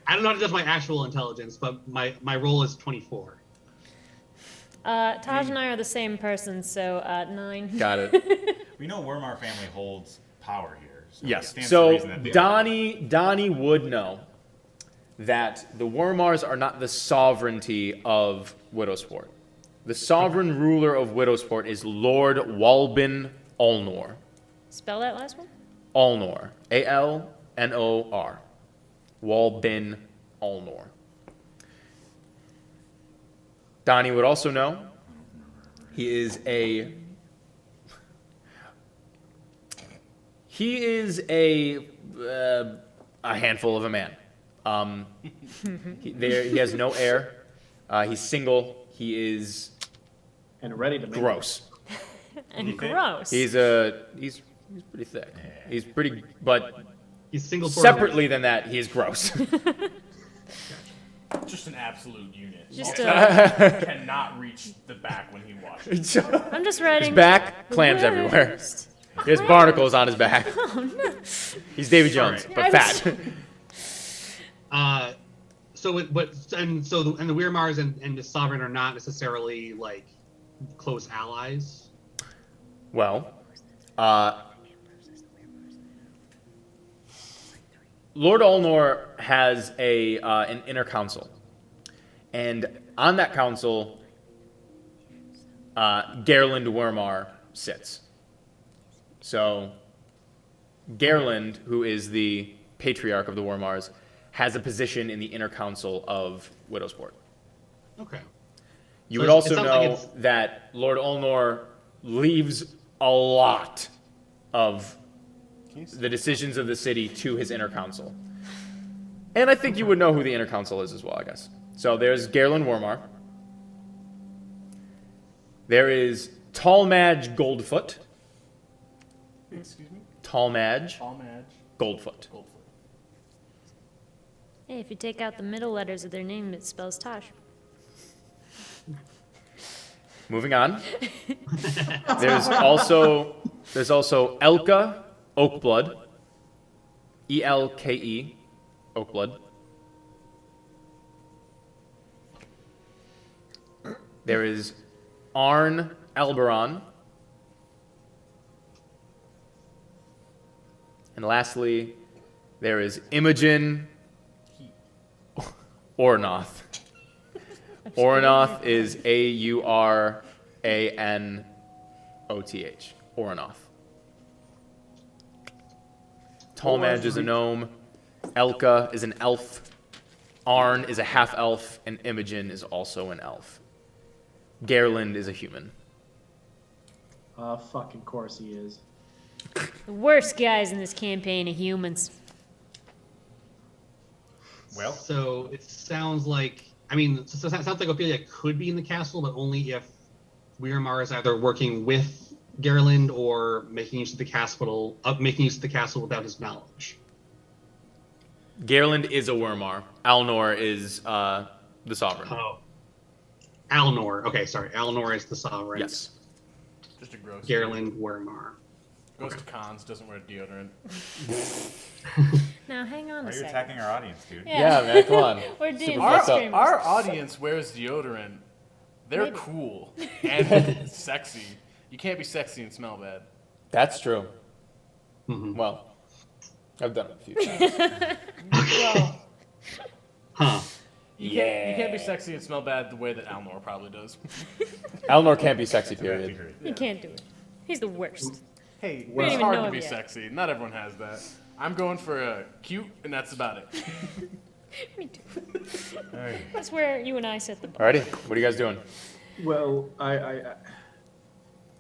I don't know how to judge my actual intelligence, but my roll is 24. Taj and I are the same person, so 9. it. We know Wormar family holds power here. So it Yes. stands to So reason that they- Donnie would know that the Wormars are not the sovereignty of Widowsport. The sovereign ruler of Widowsport is Lord Walbin Ulnor. Spell that last one? Ulnor. Alnor. Walbin Ulnor. Donnie would also know he is a handful of a man. He has no heir. He's single. He is And ready to make gross. And gross. He's pretty thick. He's pretty, but He's single for separately than that, he is gross. Just an absolute unit. Just Cannot reach the back when he watches. I'm just writing. His back, clams everywhere. He has barnacles on his back. Oh, no. He's Davy Jones, but I'm fat. So the Weirmars and the Sovereign are not necessarily like close allies. Well, Lord Ulnor has an inner council, and on that council, Gerland Wormar sits. So, Gerland, who is the patriarch of the Wormars, has a position in the inner council of Widowsport. Okay. You So would also it know sounds like that Lord Ulnor leaves a lot of the decisions of the city to his inner council. And I think you would know who the inner council is as well, I guess. So there's Gerland Wormar. There is Tallmadge Goldfoot. Excuse me? Tallmadge Tall Madge. Goldfoot. Goldfoot. Hey, if you take out the middle letters of their name, it spells Tosh. Moving on. There's also Elka Oakblood. Elke Oakblood. There is Arn Elberon. And lastly, there is Imogen Ornoth. Ornoth is Auranoth. Ornoth. Tallmadge is a gnome. Elka is an elf. Arn is a half-elf. And Imogen is also an elf. Gerland is a human. Fucking course he is. The worst guys in this campaign are humans. Well, So it sounds like, it sounds like Ophelia could be in the castle, but only if Weirmar is either working with Gerland or making use of the castle without his knowledge. Gerland is a Wormar. Alnor is the sovereign. Oh. Alnor. Okay, sorry. Alnor is the sovereign. Yes. Just a gross. Gerland Weirmar. Goes to cons, doesn't wear deodorant. Now, hang on why a are you second. attacking our audience, dude? Yeah, man, come on. We're doing Super full fucked up. streamers. Our audience wears deodorant. They're Maybe. cool and sexy. You can't be sexy and smell bad. That's true. Mhm. Well, I've done it a few times. Well, Huh. you can't be sexy and smell bad the way that Alnor probably does. Alnor can't be sexy, That's a bad period. degree. You can't do it. He's the worst. Hey, don't it's even hard know to him be yet. sexy. Not everyone has that. I'm going for cute, and that's about it. Me too. Hey. That's where you and I set the bar. Alrighty, what are you guys doing? Well, I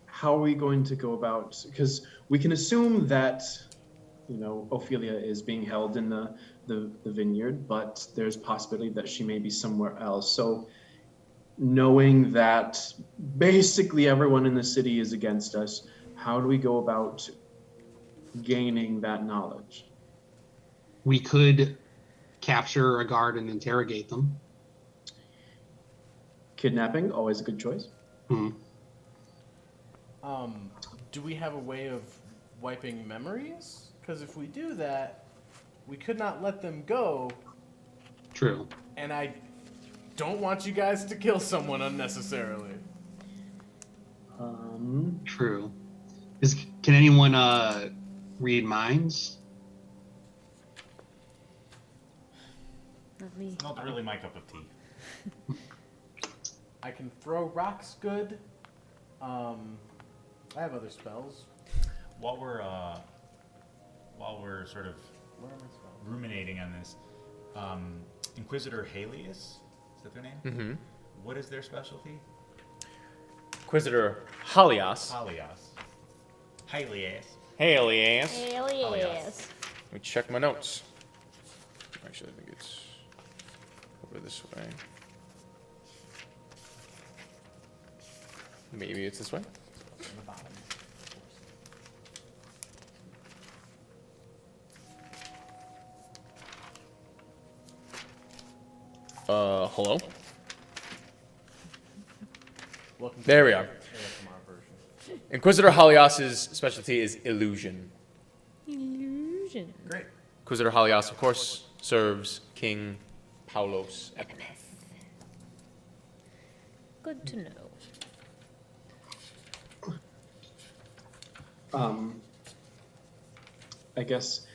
how are we going to go about? Because we can assume that, Ophelia is being held in the vineyard, but there's possibility that she may be somewhere else. So, knowing that basically everyone in the city is against us, how do we go about gaining that knowledge? We could capture a guard and interrogate them. Kidnapping, always a good choice. Hmm. Do we have a way of wiping memories? Because if we do that, we could not let them go, True. and I don't want you guys to kill someone unnecessarily. True. Can anyone read minds? Not me. Not really my cup of tea. I can throw rocks good. I have other spells. While we're sort of What are my spells? ruminating on this, Inquisitor Halius, is that their name? Mm-hmm. What is their specialty? Inquisitor Halias. Halias. Halias. Halias. Hell Oh, yes. Let me check my notes. Actually, I think it's over this way. Maybe it's this way. Hello? Welcome to There we the are. ASMR version. Inquisitor Halias's specialty is illusion. Illusion. Great. Inquisitor Halias, of course, serves King Paulos Epipeth. Good to know. I guess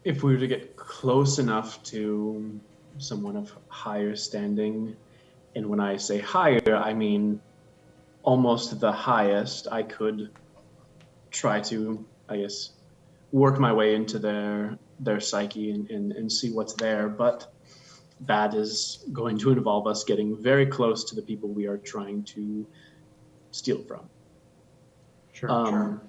if we were to get close enough to someone of higher standing, and when I say higher, I mean almost the highest, I could try to, I guess, work my way into their psyche and see what's there. But that is going to involve us getting very close to the people we are trying to steal from. Sure.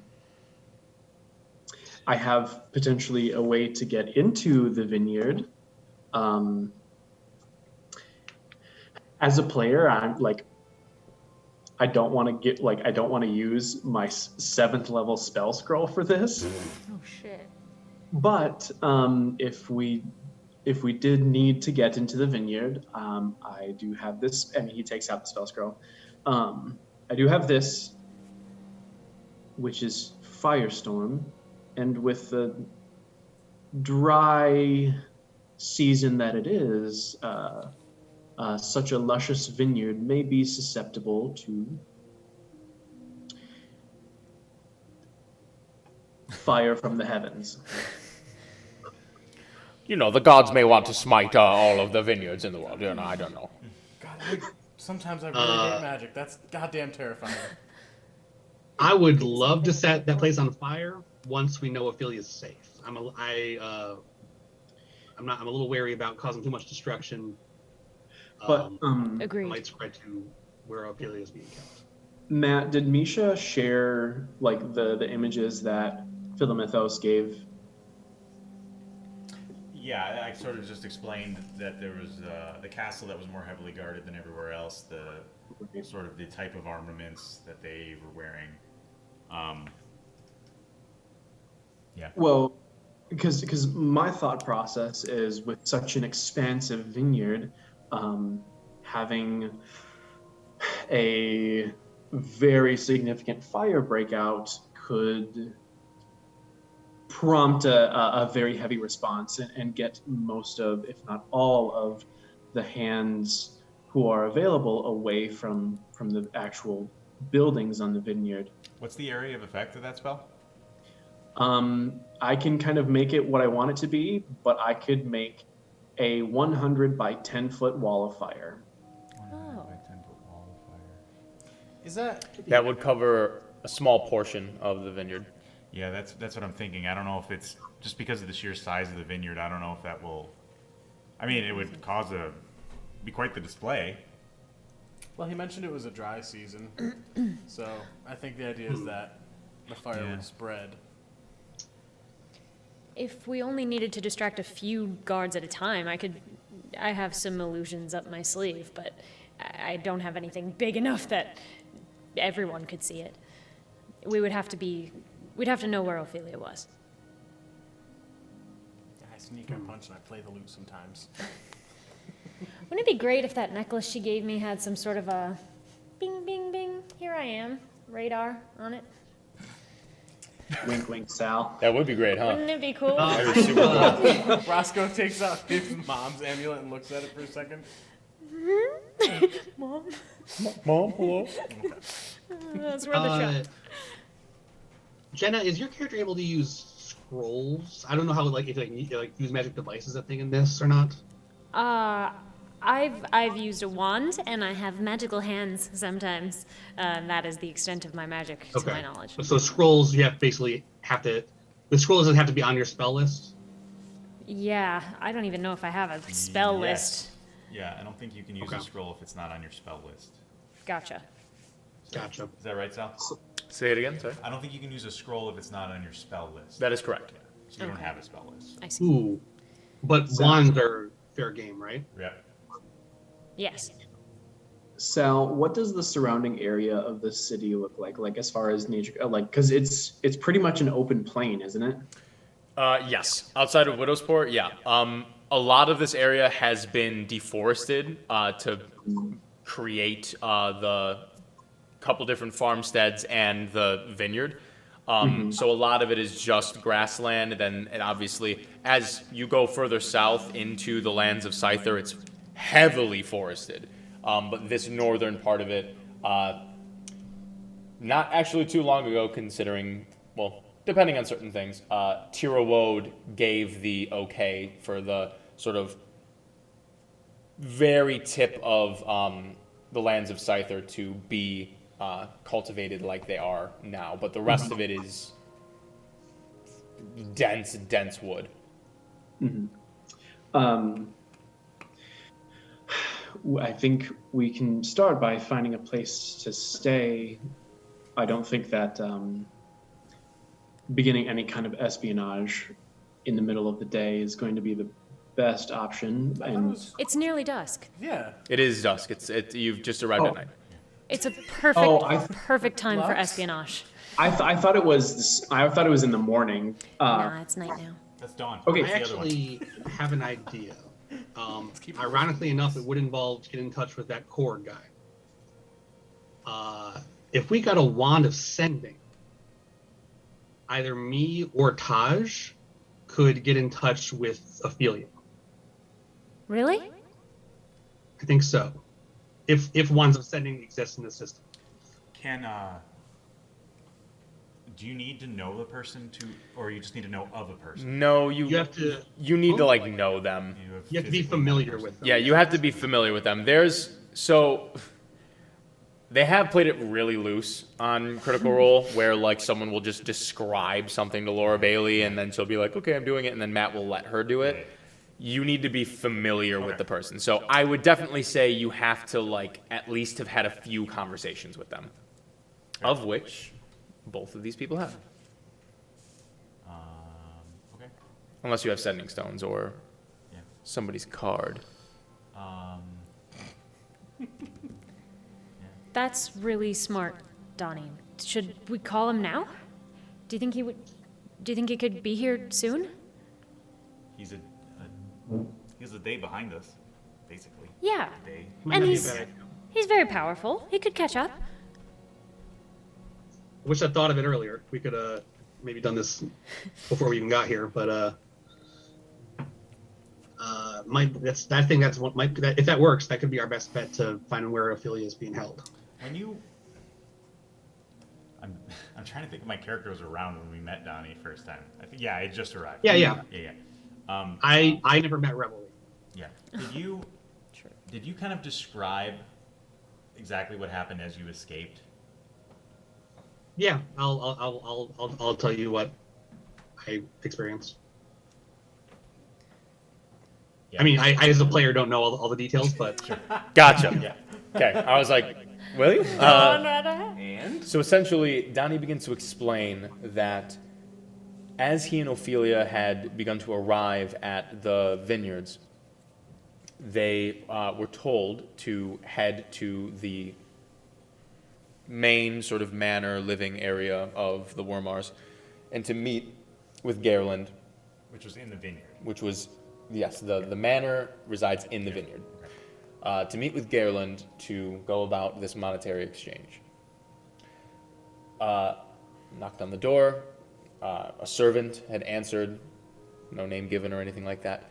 I have potentially a way to get into the vineyard. As a player, I'm like, I don't want to use my 7th level spell scroll for this. Oh shit. But if we did need to get into the vineyard, I do have this. I mean, he takes out the spell scroll. I do have this, which is Firestorm, and with the dry season that it is, such a luscious vineyard may be susceptible to fire from the heavens. You know, the gods may want to smite all of the vineyards in the world. You know, I don't know. God, sometimes I really hate magic. That's goddamn terrifying. I would love to set that place on fire once we know Ophelia's safe. I'm a little wary about causing too much destruction. But Agreed. It might spread to where Ophelia is being kept. Matt, did Misha share like the images that Philomethos gave? Yeah, I sort of just explained that there was the castle that was more heavily guarded than everywhere else, the sort of the type of armaments that they were wearing. Yeah. Well, because my thought process is with such an expansive vineyard, having a very significant fire breakout could prompt a very heavy response and get most of, if not all of, the hands who are available away from the actual buildings on the vineyard. What's the area of effect of that spell? I can kind of make it what I want it to be, but I could make a 100 by 10 foot wall of fire. 100 by 10 foot wall of fire. Is that That would cover a small portion of the vineyard. Yeah, that's what I'm thinking. I don't know if it's just because of the sheer size of the vineyard. I don't know if that will. I mean, it would be quite the display. Well, he mentioned it was a dry season, so I think the idea is that the fire would spread. If we only needed to distract a few guards at a time, I have some illusions up my sleeve, but I don't have anything big enough that everyone could see it. We'd have to know where Ophelia was. I sneak, I punch, and I play the lute sometimes. Wouldn't it be great if that necklace she gave me had some sort of a bing, bing, bing, here I am, radar on it? Wink, wink, Sal. That would be great, huh? Wouldn't it be cool? That'd be super cool. Roscoe takes out his mom's amulet and looks at it for a second. Mom, Mom, hello? that's where the shot. Jenna, is your character able to use scrolls? I don't know how if you use magic devices that thing in this or not. I've used a wand and I have magical hands sometimes. That is the extent of my magic, to my knowledge. So scrolls, you have to. The scrolls doesn't have to be on your spell list. Yeah, I don't even know if I have a spell list. Yeah, I don't think you can use a scroll if it's not on your spell list. Gotcha. Gotcha. Is that right, Sal? Say it again, sorry. I don't think you can use a scroll if it's not on your spell list. That is correct. So you don't have a spell list. I see. Ooh, but wands are fair game, right? Yeah. Yes. Sal, what does the surrounding area of the city look like? Like as far as nature, because it's pretty much an open plain, isn't it? Yes. Outside of Widowsport, yeah. A lot of this area has been deforested to create the couple different farmsteads and the vineyard. So a lot of it is just grassland. And obviously, as you go further south into the lands of Scyther, it's heavily forested. But this northern part of it, not actually too long ago, considering, well, depending on certain things, Tirawode gave the okay for the sort of very tip of the lands of Scyther to be cultivated like they are now. But the rest of it is dense wood. I think we can start by finding a place to stay. I don't think that beginning any kind of espionage in the middle of the day is going to be the best option. And It's nearly dusk. Yeah. It is dusk. You've just arrived at night. It's a perfect, Oh, perfect time for Lux? espionage. I thought it was I thought it was in the morning. Nah, it's night now. That's dawn. Okay. I That's the other one. actually have an idea. Ironically enough, it would involve getting in touch with that Cord guy. If we got a wand of sending, either me or Taj could get in touch with Ophelia. Really? I think so. If wands of sending exist in the system. Do you need to know the person or you just need to know of a person? No, You have to. you need to like know them. You have to be familiar with them. Yeah, you have to be familiar with them. They have played it really loose on Critical Role, where like someone will just describe something to Laura Bailey, and then she'll be like, "Okay, I'm doing it," and then Matt will let her do it. You need to be familiar with the person. So I would definitely say you have to like at least have had a few conversations with them, of which both of these people have, Okay. unless you have sending stones or Yeah. somebody's card. That's really smart, Donnie. Should we call him now? Do you think he would? Do you think he could be here soon? He's a day behind us, basically. Yeah. A day. Might And not be a he's bad idea. he's very powerful. He could catch up. I wish I'd thought of it earlier. We could maybe done this before we even got here, but if that works, that could be our best bet to find where Ophelia is being held. When you, I'm trying to think if my character was around when we met Donnie first time. I think I had just arrived. Yeah. I never met Revelry. Yeah. Did you kind of describe exactly what happened as you escaped? Yeah, I'll tell you what I experienced. Yeah. I mean, I as a player don't know all the details, but Gotcha. Yeah. Okay. I was like, really? And? So essentially, Donnie begins to explain that as he and Ophelia had begun to arrive at the vineyards, they were told to head to the main sort of manor living area of the Wormars and to meet with Garland, Which was in the vineyard. which was, yes, the manor resides in the vineyard. To meet with Garland to go about this monetary exchange. Knocked on the door. A servant had answered, no name given or anything like that.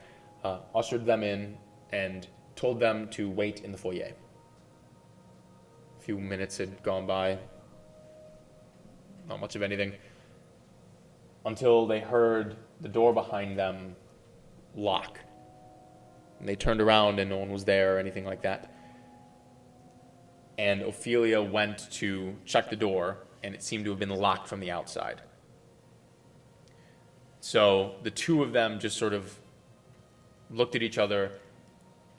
Ushered them in and told them to wait in the foyer. A few minutes had gone by. Not much of anything. Until they heard the door behind them lock. And they turned around and no one was there or anything like that. And Ophelia went to check the door, and it seemed to have been locked from the outside. So the two of them just sort of looked at each other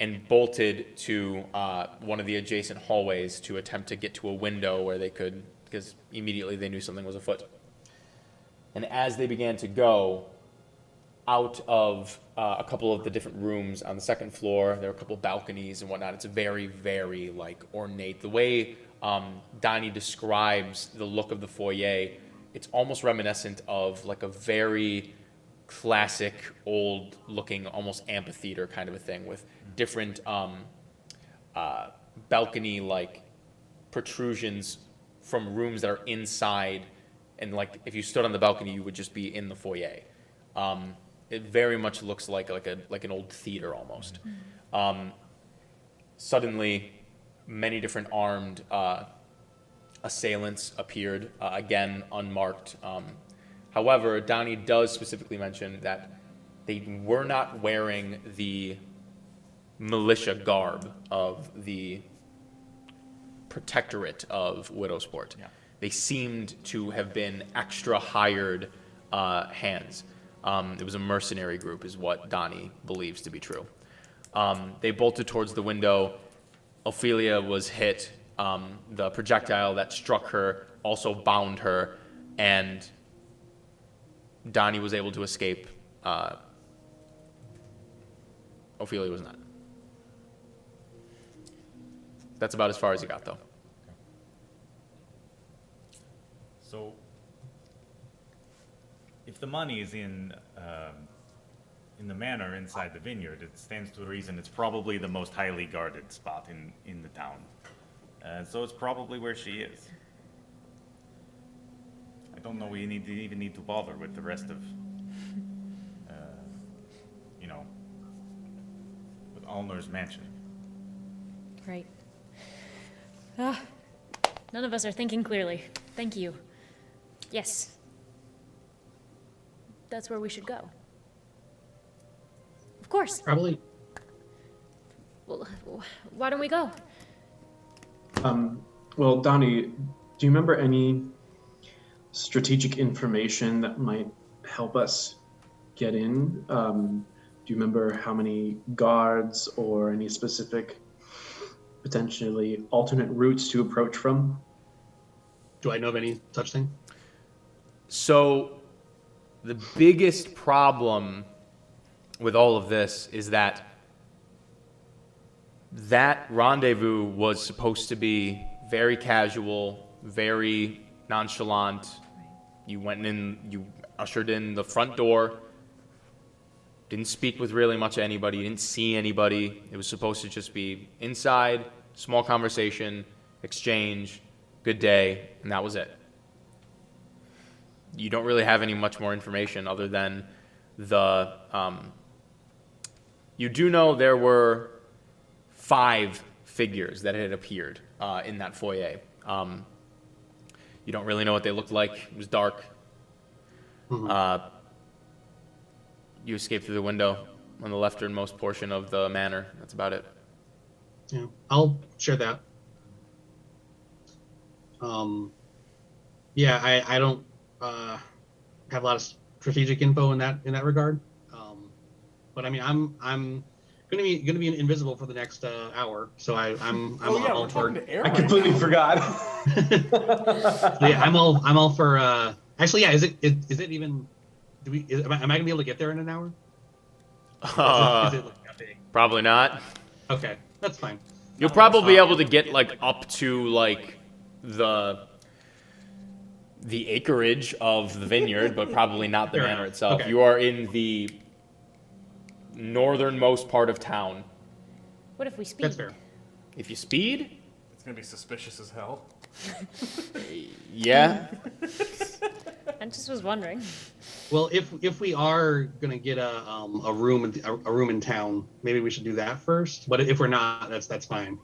and bolted to one of the adjacent hallways to attempt to get to a window where they could, because immediately they knew something was afoot. And as they began to go out of a couple of the different rooms on the second floor, there were a couple of balconies and whatnot. It's very, very like ornate. The way Donnie describes the look of the foyer, it's almost reminiscent of like a very classic, old-looking, almost amphitheater kind of a thing with different balcony-like protrusions from rooms that are inside and like if you stood on the balcony, you would just be in the foyer. It very much looks like an old theater almost. Suddenly, many different armed assailants appeared, again unmarked. However, Donnie does specifically mention that they were not wearing the militia garb of the protectorate of Widowsport. Yeah. They seemed to have been extra hired hands. It was a mercenary group, is what Donnie believes to be true. They bolted towards the window. Ophelia was hit. The projectile that struck her also bound her, and Donnie was able to escape. Ophelia was not. That's about as far as he got, though. So, if the money is in the manor inside the vineyard, it stands to reason it's probably the most highly guarded spot in the town. So it's probably where she is. I don't know we even need to bother with the rest of, with Ulner's mansion. Right. None of us are thinking clearly. Thank you. Yes. That's where we should go. Of course. Probably. Well, why don't we go? Well, Donnie, do you remember any strategic information that might help us get in? Do you remember how many guards or any specific potentially alternate routes to approach from? Do I know of any such thing? So, the biggest problem with all of this is that rendezvous was supposed to be very casual, very nonchalant. You went in, you ushered in the front door, didn't speak with really much of anybody, didn't see anybody. It was supposed to just be inside, small conversation, exchange, good day, and that was it. You don't really have any much more information other than you do know there were 5 figures that had appeared in that foyer. You don't really know what they looked like. It was dark. Mm-hmm. You escaped through the window on the lefternmost portion of the manor. That's about it. Yeah, I'll share that. Yeah, I don't have a lot of strategic info in that regard. But I mean, I'm gonna be invisible for the next hour, so I'm Oh yeah, all we're for. talking to Aaron. I completely forgot. So yeah, I'm all for. Actually, yeah. Is it even? Am I gonna be able to get there in an hour? Is it like that big? Probably not. Okay, that's fine. You'll probably be able to get like up to like the acreage of the vineyard, but probably not the Fair manor enough. itself. Okay. You are in the northernmost part of town. What if we speed? That's fair. If you speed, It's gonna be suspicious as hell. yeah. I just was wondering. Well, if we are gonna get a room in town, maybe we should do that first. But if we're not, that's fine.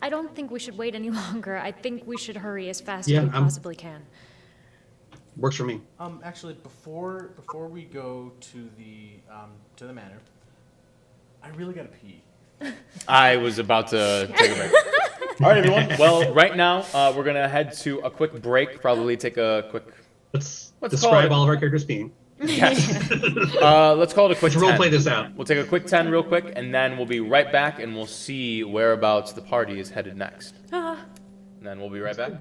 I don't think we should wait any longer. I think we should hurry as fast Yeah, as we I'm- possibly can. Works for me. Actually, before we go to the manor, I really gotta pee. I was about to take a break. All right, everyone. Well, right now we're gonna head to a quick break. Probably take a quick. Let's call describe it- all of our characters being. Yes. Let's call it a quick. Let's role 10. play this out. We'll take a quick 10 real quick, and then we'll be right back, and we'll see whereabouts the party is headed next. And then we'll be right back.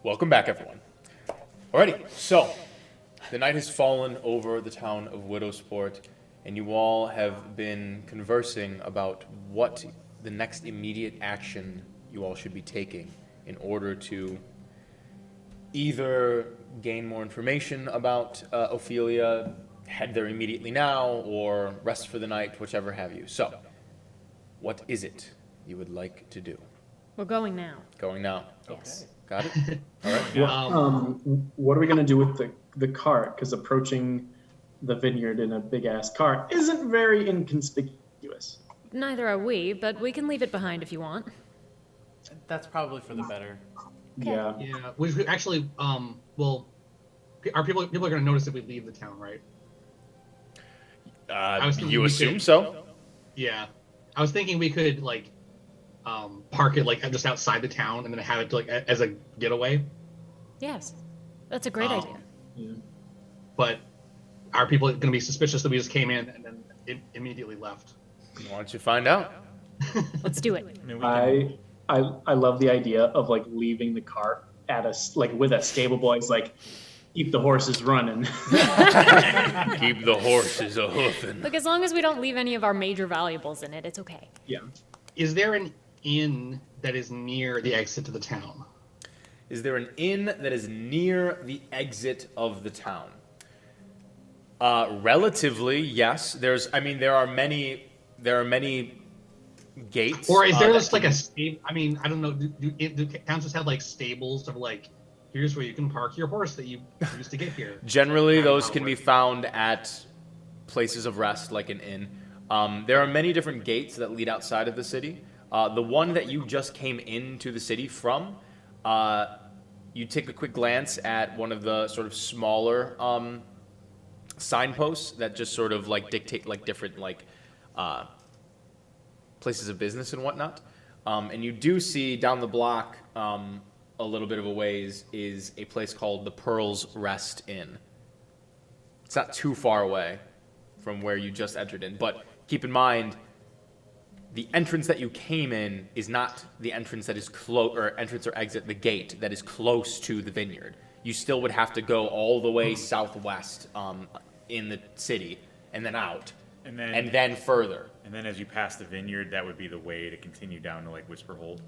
Welcome back, everyone. Alrighty, so the night has fallen over the town of Widowsport, and you all have been conversing about what the next immediate action you all should be taking in order to either gain more information about Ophelia, head there immediately now, or rest for the night, whichever have you. So, what is it you would like to do? We're going now. Going now. Yes. Got it? All right. What are we gonna do with the cart? Because approaching the vineyard in a big ass cart isn't very inconspicuous. Neither are we, but we can leave it behind if you want. That's probably for the better. Okay. Yeah. Yeah, we actually, well, are people are going to notice if we leave the town, right? was thinking You we assume could- so? Yeah, I was thinking we could like park it like just outside the town and then have it like as a getaway. Yes. That's a great idea. Yeah. But are people going to be suspicious that we just came in and then immediately left? Why don't you find out? Let's do it. I mean, we can, I love the idea of like leaving the cart at like with a stable boys like keep the horses running. Keep the horses a hoofing. Look, as long as we don't leave any of our major valuables in it, it's okay. Yeah. Is there an inn that is near the exit to the town? Is there an inn that is near the exit of the town? Relatively, yes. There are many gates. Or is there that just like can- a stable? I mean, I don't know. Do towns just have like stables of like, here's where you can park your horse that you used to get here? Generally, those can be found at places of rest, like an inn. There are many different gates that lead outside of the city. The one that you just came into the city from, you take a quick glance at one of the sort of smaller signposts that just sort of like dictate like different like places of business and whatnot. And you do see down the block a little bit of a ways is a place called the Pearl's Rest Inn. It's not too far away from where you just entered in, but keep in mind the entrance that you came in is not the entrance that is close, or entrance or exit, the gate that is close to the vineyard. You still would have to go all the way southwest in the city and then out and and then further. And then as you pass the vineyard, that would be the way to continue down to like Whisperhold.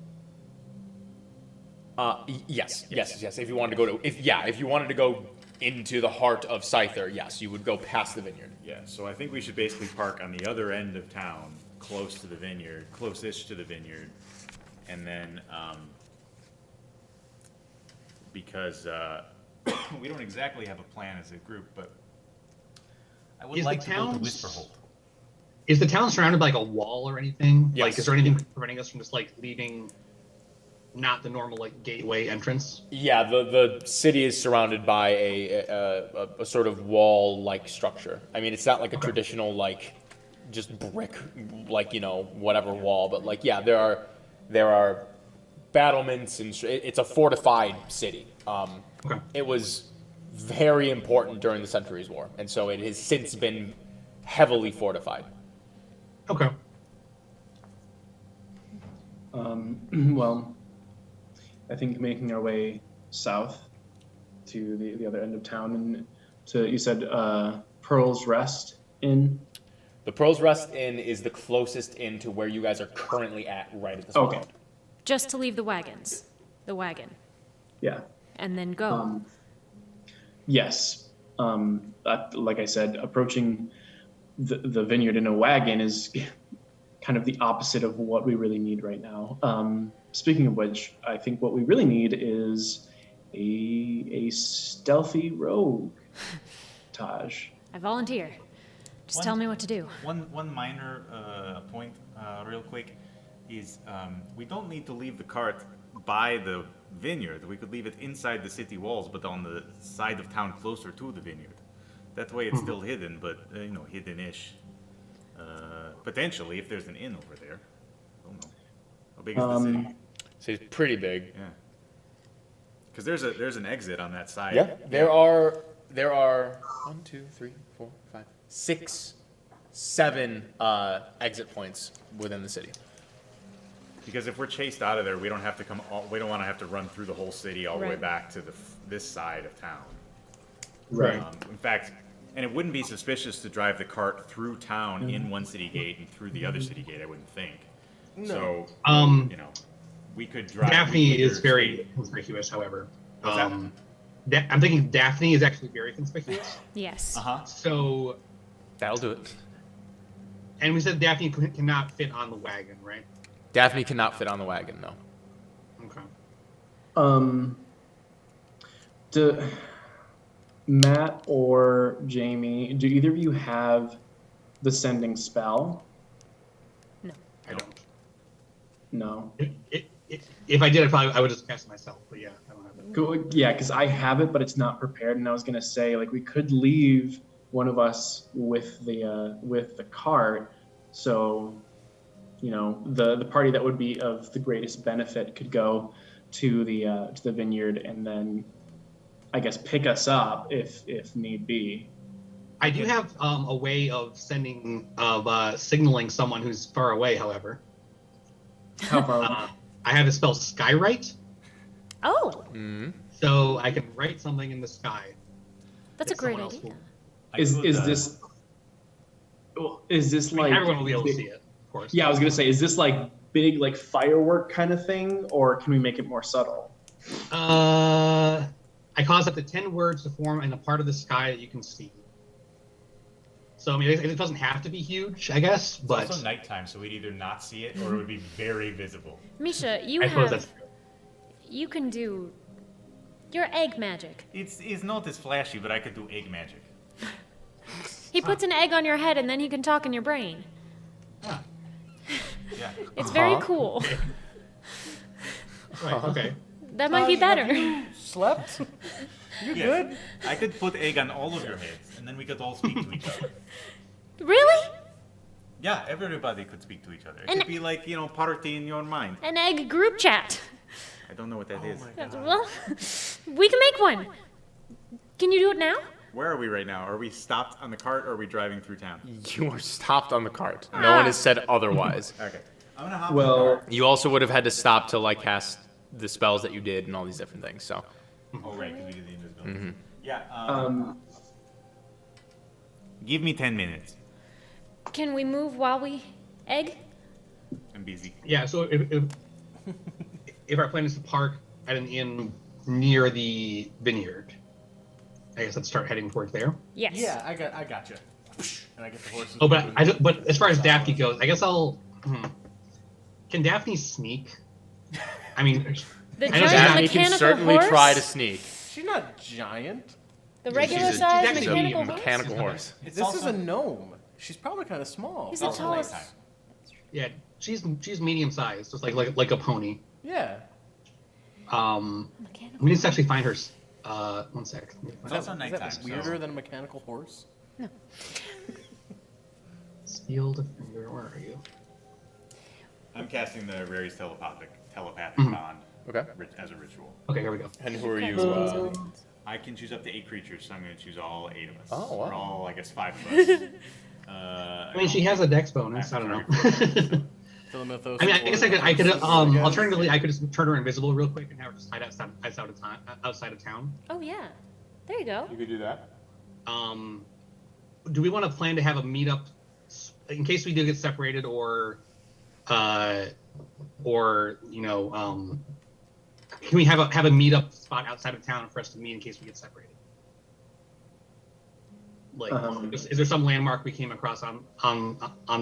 Yes. If you wanted to go to, if you wanted to go into the heart of Scyther, yes, you would go past the vineyard. Yeah, so I think we should basically park on the other end of town, close to the vineyard, close-ish to the vineyard, and then because we don't exactly have a plan as a group, but I would Is like the to go to town's- Whisperhold. Is the town surrounded by like a wall or anything? Yes. Like, is there anything preventing us from just like leaving not the normal like gateway entrance? Yeah, the city is surrounded by a sort of wall-like structure. I mean, it's not like a traditional like just brick, like whatever wall, but like there are battlements and it's a fortified city. Okay. It was very important during the Centuries War, and so it has since been heavily fortified. Okay. Well, I think making our way south to the other end of town and to you said Pearl's Rest Inn. The Pearl's Rest Inn is the closest inn to where you guys are currently at right at this Okay. moment. Just to leave the wagons. The wagon. Yeah. And then go. Yes. Like I said, approaching the vineyard in a wagon is kind of the opposite of what we really need right now. Speaking of which, I think what we really need is a stealthy rogue, Taj. I volunteer. Just tell me what to do. One minor point, real quick, is we don't need to leave the cart by the vineyard. We could leave it inside the city walls, but on the side of town closer to the vineyard. That way, it's still hidden, but hidden-ish. Potentially, if there's an inn over there. I don't know. How big is the city? So it's pretty big. Yeah. Because there's an exit on that side. Yeah, there are 1, 2, 3, 4, 5, 6, 7 exit points within the city. Because if we're chased out of there, we don't have to come. We don't want to have to run through the whole city all the way Right. back to this side of town. Right. In fact, and it wouldn't be suspicious to drive the cart through town in one city gate and through the other city gate. I wouldn't think. No. So you know, we could drive. Daphne we could is either very stay- conspicuous, however. What's that? I'm thinking Daphne is actually very conspicuous. Yes. Uh-huh. So, That'll do it. and we said Daphne cannot fit on the wagon, right? Daphne cannot fit on the wagon, no. Okay. Do Matt or Jamie, do either of you have the sending spell? I don't. No. If I did, I would just cast it myself. But yeah, I don't have it. Go, yeah, because I have it, but it's not prepared. And I was gonna say, like, we could leave one of us with the cart, so you know the party that would be of the greatest benefit could go to the vineyard and then, I guess, pick us up if need be. I do have a way of signaling someone who's far away. However, How far? I have a spell Skywrite, Oh, so I can write something in the sky. that's a If great someone else idea. will- Is this I mean, like everyone will be able to see it, of course. Yeah, I was gonna say, is this like big, like firework kind of thing, or can we make it more subtle? I cause up to 10 words to form in a part of the sky that you can see. So I mean, it doesn't have to be huge, I guess, It's but also nighttime, so we'd either not see it or it would be very visible. Misha, you I suppose that's have, true. you can do your egg magic. It's not as flashy, but I could do egg magic. He puts an egg on your head and then he can talk in your brain. Yeah. It's very cool. Right, okay. That might be better. Slept? You good? I could put egg on all of your heads, and then we could all speak to each other. Really? Yeah, everybody could speak to each other. It And- could be like, party in your mind. An egg group chat. I don't know what that is. Well, we can make one. Can you do it now? Where are we right now? Are we stopped on the cart, or are we driving through town? You are stopped on the cart. No one has said otherwise. Okay. I'm gonna hop in Well, the cart. You also would have had to stop to like cast the spells that you did and all these different things. So Oh, right, because we did the invisibility. Yeah. Give me 10 minutes. Can we move while we egg? I'm busy. Yeah, so if our plan is to park at an inn near the vineyard, I guess let's start heading towards there. Yes. Yeah, I got you. And I get the horses. Oh, but as far as Daphne goes, I guess can Daphne sneak? I mean, The I know giant Daphne can mechanical certainly horse? try to sneak. She's not giant. The regular She's a- size she's She's mechanical a horse? mechanical horse. It's This also, is a gnome. She's probably kind of small. He's the also tallest. nighttime. yeah, she's medium sized, just like a pony. Yeah. Mechanical. We need to actually find her. One sec. Let me find But that's out. on Is nighttime. that weirder than a mechanical horse? Steel Defender, where are you? I'm casting the Rary's telepathic bond Okay. as a ritual. Okay, here we go. And who are you? I can choose up to 8 creatures, so I'm going to choose all 8 of us. Oh, wow. Or all, I guess, 5 of us. I mean, she has a dex bonus. I don't know. Philomathos. I mean, I guess I could alternatively, I could just turn her invisible real quick and have her just hide outside of town. Oh, yeah. There you go. You could do that. Do we want to plan to have a meetup in case we do get separated, or can we have a meetup spot outside of town for us to meet in case we get separated? Like, is there some landmark we came across on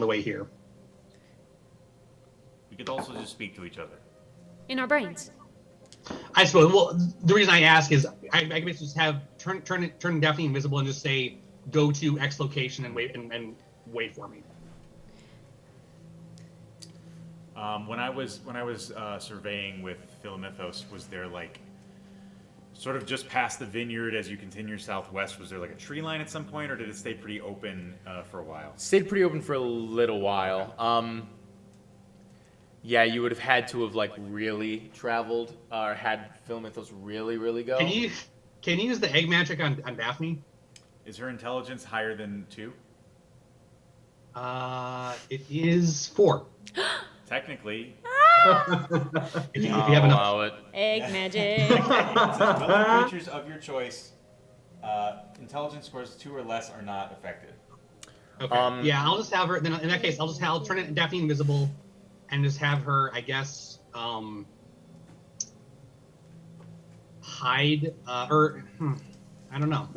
the way here? We could also just speak to each other. In our brains. I suppose. Well, the reason I ask is I can basically just have turn Daphne invisible and just say go to X location and wait for me. When I was surveying with Philomythos, was there like sort of just past the vineyard as you continue southwest? Was there like a tree line at some point, or did it stay pretty open for a while? Stayed pretty open for a little while. Yeah, you would have had to have like really traveled or had Philomythos really go. Can you use the egg magic on Daphne? Is her intelligence higher than 2? It is 4. Technically, If you have enough. Allow it. Egg Yeah. magic. It says willing creatures of your choice, intelligence scores 2 or less are not affected. Okay. Yeah, I'll just have her. Then in that case, I'll turn it Daphne invisible, and just have her. I guess hide or I don't know.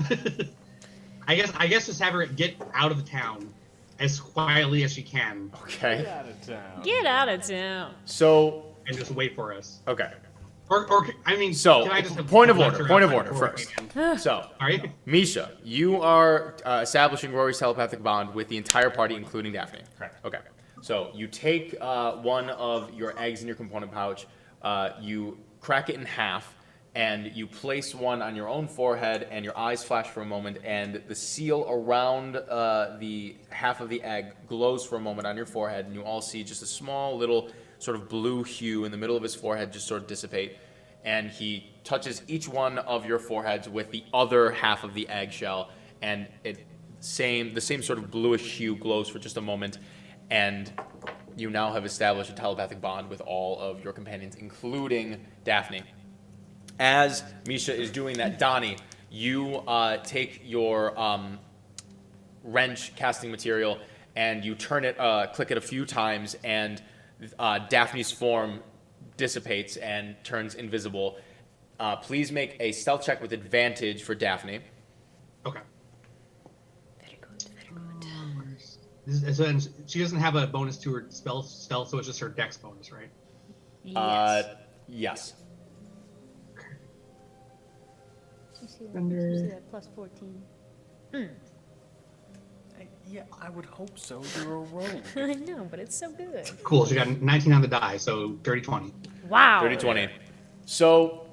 I guess just have her get out of the town as quietly as she can, Okay. Out of town. Get out of town. So, and just wait for us. okay. Or I mean, So, can I just point of let order, her point of outside order before first. we can- So, Sorry. Misha, you are establishing Rory's telepathic bond with the entire party, including Daphne. Correct. Okay. So you take one of your eggs in your component pouch, you crack it in half, and you place one on your own forehead, and your eyes flash for a moment, and the seal around the half of the egg glows for a moment on your forehead, and you all see just a small little sort of blue hue in the middle of his forehead just sort of dissipate. And he touches each one of your foreheads with the other half of the eggshell, and the same sort of bluish hue glows for just a moment, and you now have established a telepathic bond with all of your companions, including Daphne. As Misha is doing that, Donnie, you take your wrench casting material and you turn it, click it a few times, and Daphne's form dissipates and turns invisible. Please make a stealth check with advantage for Daphne. Okay. Very good, very good. And she doesn't have a bonus to her spell, so it's just her dex bonus, right? Yes. Yes. You see that plus 14. Yeah, I would hope so. You're a rogue. I know, but it's so good. Cool. She got 19 on the die, so dirty 20. Wow. 30-20. So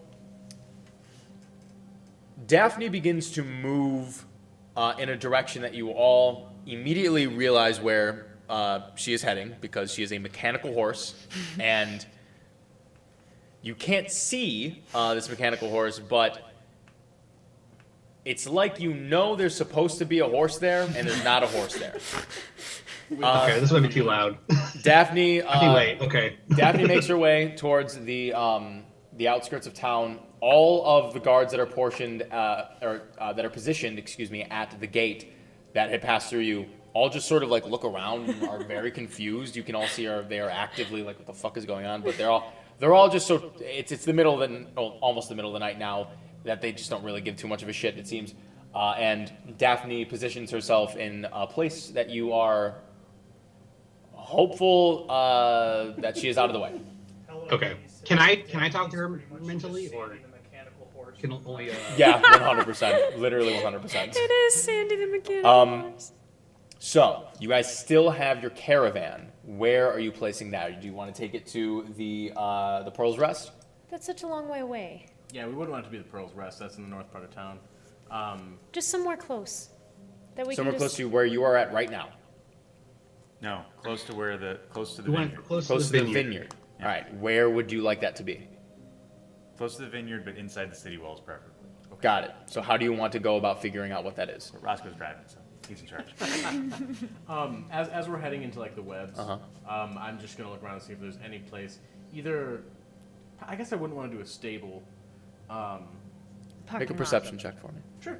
Daphne begins to move in a direction that you all immediately realize where she is heading, because she is a mechanical horse, and you can't see this mechanical horse, but it's like you know there's supposed to be a horse there, and there's not a horse there. Okay, this might be too loud. Daphne. Anyway, okay. Daphne makes her way towards the outskirts of town. All of the guards that are portioned that are positioned, at the gate that had passed through you, all just sort of like look around and are very confused. You can all see they are actively like, what the fuck is going on? But they're all just so it's the middle of almost the middle of the night now, that they just don't really give too much of a shit, it seems. And Daphne positions herself in a place that you are hopeful that she is out of the way. Okay. Can I talk to her mentally, or The mechanical horse. can only? Yeah, 100%. Literally 100%. It is Sandy the mechanical horse. So, you guys still have your caravan. Where are you placing that? Do you want to take it to the Pearl's Rest? That's such a long way away. Yeah, we wouldn't want it to be the Pearl's Rest. That's in the north part of town. Just somewhere close. That we Somewhere can close just... to where you are at right now. No, close to the We want vineyard. close Close to to the the vineyard. vineyard. All right. Where would you like that to be? Close to the vineyard, but inside the city walls, preferably. Got it. So how do you want to go about figuring out what that is? But Roscoe's driving, so he's in charge. As we're heading into like the webs, Uh-huh. I'm just gonna look around and see if there's any place. Either, I guess I wouldn't want to do a stable. Make a perception check for me. Sure.